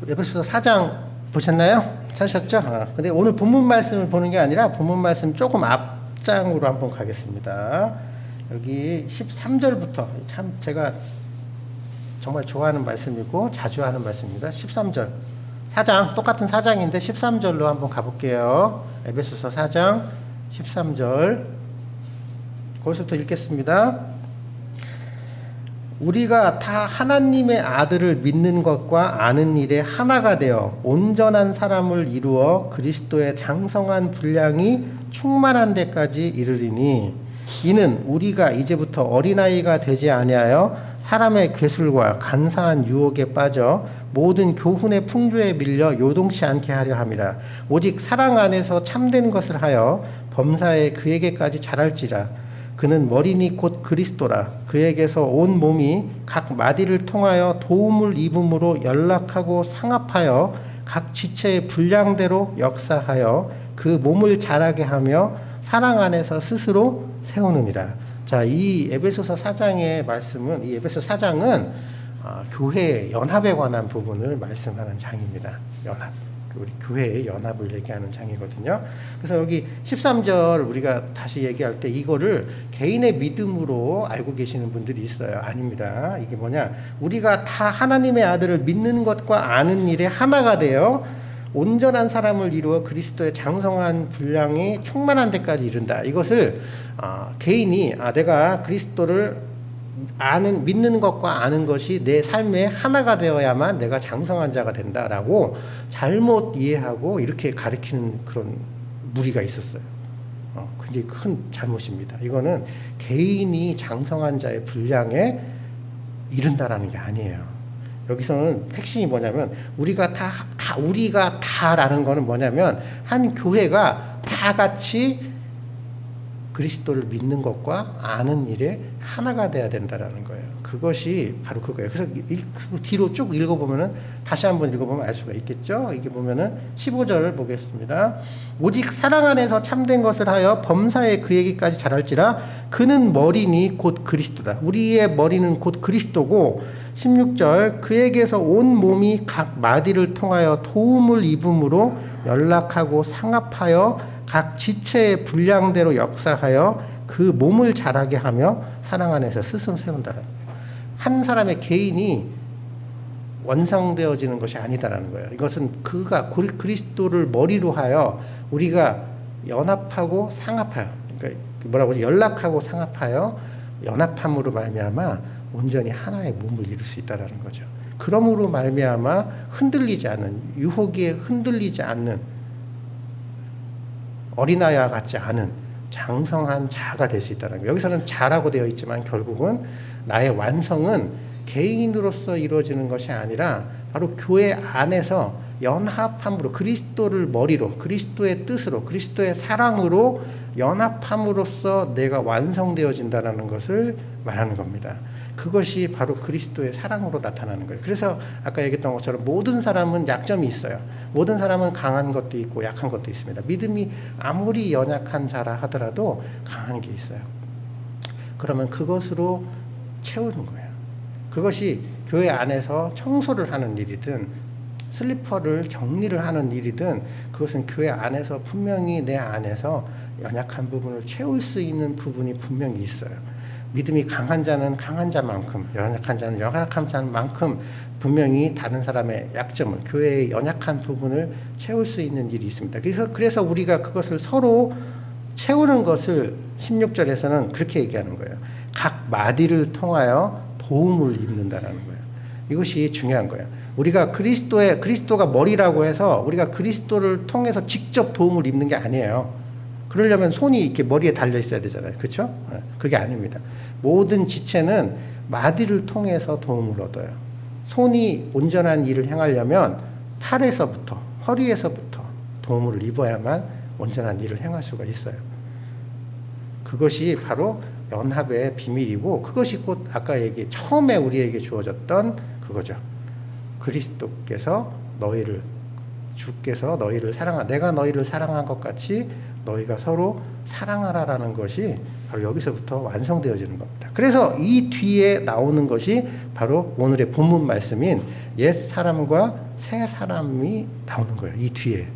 에베소서 4장 보셨나요? 찾으셨죠? 근데 오늘 본문 말씀을 보는 게 아니라 본문 말씀 조금 앞장으로 한번 가겠습니다. 여기 13절부터 참 제가 정말 좋아하는 말씀이고 자주 하는 말씀입니다. 13절 4장 똑같은 4장인데 13절로 한번 가볼게요. 에베소서 4장 13절 거기서부터 읽겠습니다. 우리가 다 하나님의 아들을 믿는 것과 아는 일에 하나가 되어 온전한 사람을 이루어 그리스도의 장성한 분량이 충만한 데까지 이르리니 이는 우리가 이제부터 어린아이가 되지 아니하여 사람의 괴술과 간사한 유혹에 빠져 모든 교훈의 풍조에 밀려 요동치 않게 하려 함이라. 오직 사랑 안에서 참된 것을 하여 범사에 그에게까지 자랄지라. 그는 머리니 곧 그리스도라. 그에게서 온 몸이 각 마디를 통하여 도움을 입음으로 연락하고 상합하여 각 지체의 분량대로 역사하여 그 몸을 자라게 하며 사랑 안에서 스스로 세우느니라. 자, 이 에베소서 4장의 말씀은 이 에베소 4장은 교회의 연합에 관한 부분을 말씀하는 장입니다. 연합. 우리 교회의 연합을 얘기하는 장이거든요. 그래서 여기 13절 우리가 다시 얘기할 때 이거를 개인의 믿음으로 알고 계시는 분들이 있어요. 아닙니다. 이게 뭐냐? 우리가 다 하나님의 아들을 믿는 것과 아는 일에 하나가 되어 온전한 사람을 이루어 그리스도의 장성한 분량이 충만한 데까지 이른다. 이것을 개인이 내가 그리스도를 믿는 것과 아는 것이 내 삶의 하나가 되어야만 내가 장성한 자가 된다라고 잘못 이해하고 이렇게 가르치는 그런 무리가 있었어요. 굉장히 큰 잘못입니다. 이거는 개인이 장성한 자의 분량에 이른다라는 게 아니에요. 여기서는 핵심이 뭐냐면 우리가 다라는 거는 뭐냐면 한 교회가 다 같이 그리스도를 믿는 것과 아는 일에 하나가 돼야 된다라는 거예요. 그것이 바로 그거예요. 그래서 뒤로 쭉 읽어보면은 다시 한번 읽어보면 알 수가 있겠죠. 이게 보면은 15절을 보겠습니다. 오직 사랑 안에서 참된 것을 하여 범사에 그에게까지 자랄지라. 그는 머리니 곧 그리스도다. 우리의 머리는 곧 그리스도고 16절 그에게서 온 몸이 각 마디를 통하여 도움을 입음으로 연락하고 상합하여 각 지체의 분량대로 역사하여 그 몸을 자라게 하며 사랑 안에서 스스로 세운다라는 거예요. 한 사람의 개인이 완성되어지는 것이 아니다라는 거예요. 이것은 그가 그리스도를 머리로 하여 우리가 연합하고 상합하여, 그러니까 뭐라고 연락하고 상합하여 연합함으로 말미암아 온전히 하나의 몸을 이룰 수 있다라는 거죠. 그러므로 말미암아 흔들리지 않는, 유혹에 흔들리지 않는, 어린아이와 같지 않은 장성한 자가 될 수 있다는 거예요. 여기서는 자라고 되어 있지만 결국은 나의 완성은 개인으로서 이루어지는 것이 아니라 바로 교회 안에서 연합함으로 그리스도를 머리로 그리스도의 뜻으로 그리스도의 사랑으로 연합함으로써 내가 완성되어진다는 것을 말하는 겁니다. 그것이 바로 그리스도의 사랑으로 나타나는 거예요. 그래서 아까 얘기했던 것처럼 모든 사람은 약점이 있어요. 모든 사람은 강한 것도 있고 약한 것도 있습니다. 믿음이 아무리 연약한 자라 하더라도 강한 게 있어요. 그러면 그것으로 채우는 거예요. 그것이 교회 안에서 청소를 하는 일이든 슬리퍼를 정리를 하는 일이든 그것은 교회 안에서 분명히 내 안에서 연약한 부분을 채울 수 있는 부분이 분명히 있어요. 믿음이 강한 자는 강한 자만큼, 연약한 자는 연약한 자만큼 분명히 다른 사람의 약점을, 교회의 연약한 부분을 채울 수 있는 일이 있습니다. 그래서 우리가 그것을 서로 채우는 것을 16절에서는 그렇게 얘기하는 거예요. 각 마디를 통하여 도움을 입는다라는 거예요. 이것이 중요한 거예요. 우리가 그리스도가 머리라고 해서 우리가 그리스도를 통해서 직접 도움을 입는 게 아니에요. 그러려면 손이 이렇게 머리에 달려 있어야 되잖아요. 그렇죠? 그게 아닙니다. 모든 지체는 마디를 통해서 도움을 얻어요. 손이 온전한 일을 행하려면 팔에서부터, 허리에서부터 도움을 입어야만 온전한 일을 행할 수가 있어요. 그것이 바로 연합의 비밀이고, 그것이 곧 아까 처음에 우리에게 주어졌던 그거죠. 그리스도께서 주께서 너희를 내가 너희를 사랑한 것 같이 너희가 서로 사랑하라라는 것이 바로 여기서부터 완성되어지는 겁니다. 그래서 이 뒤에 나오는 것이 바로 오늘의 본문 말씀인 옛 사람과 새 사람이 나오는 거예요. 이 뒤에.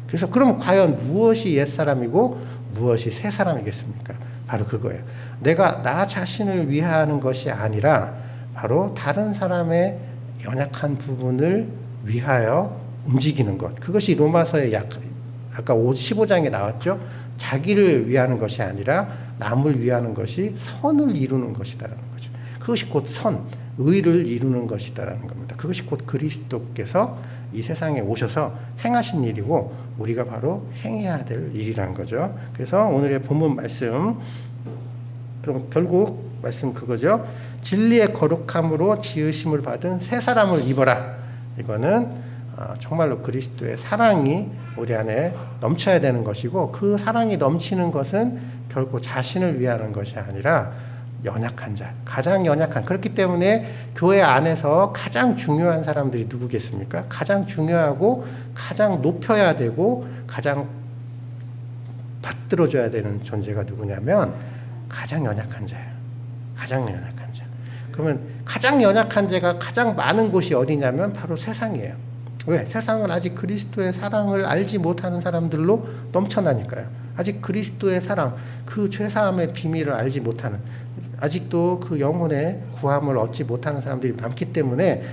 그래서 그럼 과연 무엇이 옛 사람이고 무엇이 새 사람이겠습니까? 바로 그거예요. 내가 나 자신을 위하는 것이 아니라 바로 다른 사람의 연약한 부분을 위하여 움직이는 것. 그것이 로마서의 아까 15장에 나왔죠. 자기를 위하는 것이 아니라 남을 위하는 것이 선을 이루는 것이다라는 거죠. 그것이 곧 의를 이루는 것이다라는 겁니다. 그것이 곧 그리스도께서 이 세상에 오셔서 행하신 일이고 우리가 바로 행해야 될 일이라는 거죠. 그래서 오늘의 본문 말씀, 그럼 결국 말씀 그거죠. 진리의 거룩함으로 지으심을 받은 새 사람을 입어라. 이거는 정말로 그리스도의 사랑이 우리 안에 넘쳐야 되는 것이고, 그 사랑이 넘치는 것은 결코 자신을 위하는 것이 아니라 연약한 자, 가장 연약한. 그렇기 때문에 교회 안에서 가장 중요한 사람들이 누구겠습니까? 가장 중요하고 가장 높여야 되고 가장 받들어줘야 되는 존재가 누구냐면 가장 연약한 자예요. 가장 연약한 자. 그러면 가장 연약한 자가 가장 많은 곳이 어디냐면 바로 세상이에요. 왜? 세상은 아직 그리스도의 사랑을 알지 못하는 사람들로 넘쳐나니까요. 아직 그리스도의 사랑, 그 죄사함의 비밀을 알지 못하는, 아직도 그 영혼의 구함을 얻지 못하는 사람들이 많기 때문에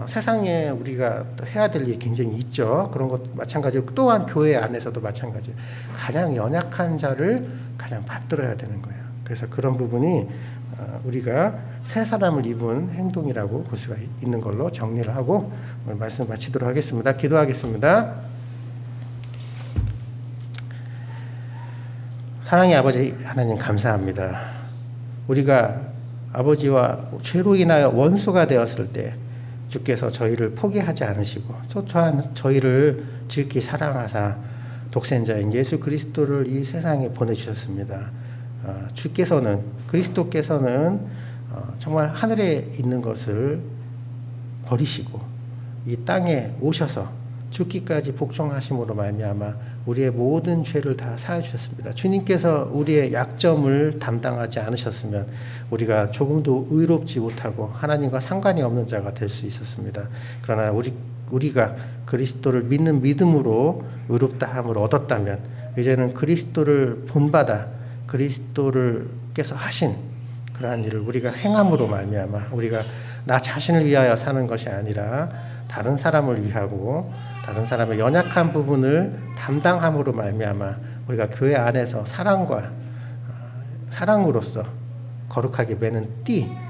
세상에 우리가 해야 될 일이 굉장히 있죠. 그런 것 마찬가지로 또한 교회 안에서도 마찬가지예요. 가장 연약한 자를 가장 받들어야 되는 거예요. 그래서 그런 부분이 우리가 새 사람을 입은 행동이라고 볼 수가 있는 걸로 정리를 하고 오늘 말씀 마치도록 하겠습니다. 기도하겠습니다. 사랑의 아버지 하나님 감사합니다. 우리가 아버지와 죄로 인하여 원수가 되었을 때 주께서 저희를 포기하지 않으시고 또 또한 저희를 지극히 사랑하사 독생자인 예수 그리스도를 이 세상에 보내주셨습니다. 그리스도께서는 정말 하늘에 있는 것을 버리시고 이 땅에 오셔서 죽기까지 복종하심으로 말미암아 우리의 모든 죄를 다 사해 주셨습니다. 주님께서 우리의 약점을 담당하지 않으셨으면 우리가 조금도 의롭지 못하고 하나님과 상관이 없는 자가 될 수 있었습니다. 그러나 우리가 그리스도를 믿는 믿음으로 의롭다함을 얻었다면 이제는 그리스도를 본받아 그리스도께서 하신 그러한 일을 우리가 행함으로 말미암아 우리가 나 자신을 위하여 사는 것이 아니라 다른 사람을 위하고 다른 사람의 연약한 부분을 담당함으로 말미암아 우리가 교회 안에서 사랑으로서 거룩하게 매는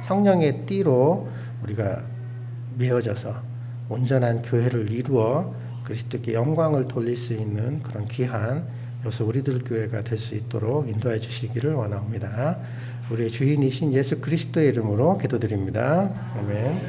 성령의 띠로 우리가 메어져서 온전한 교회를 이루어 그리스도께 영광을 돌릴 수 있는 그런 귀한 여기서 우리들 교회가 될 수 있도록 인도해 주시기를 원합니다. 우리의 주인이신 예수 그리스도의 이름으로 기도드립니다. 아멘.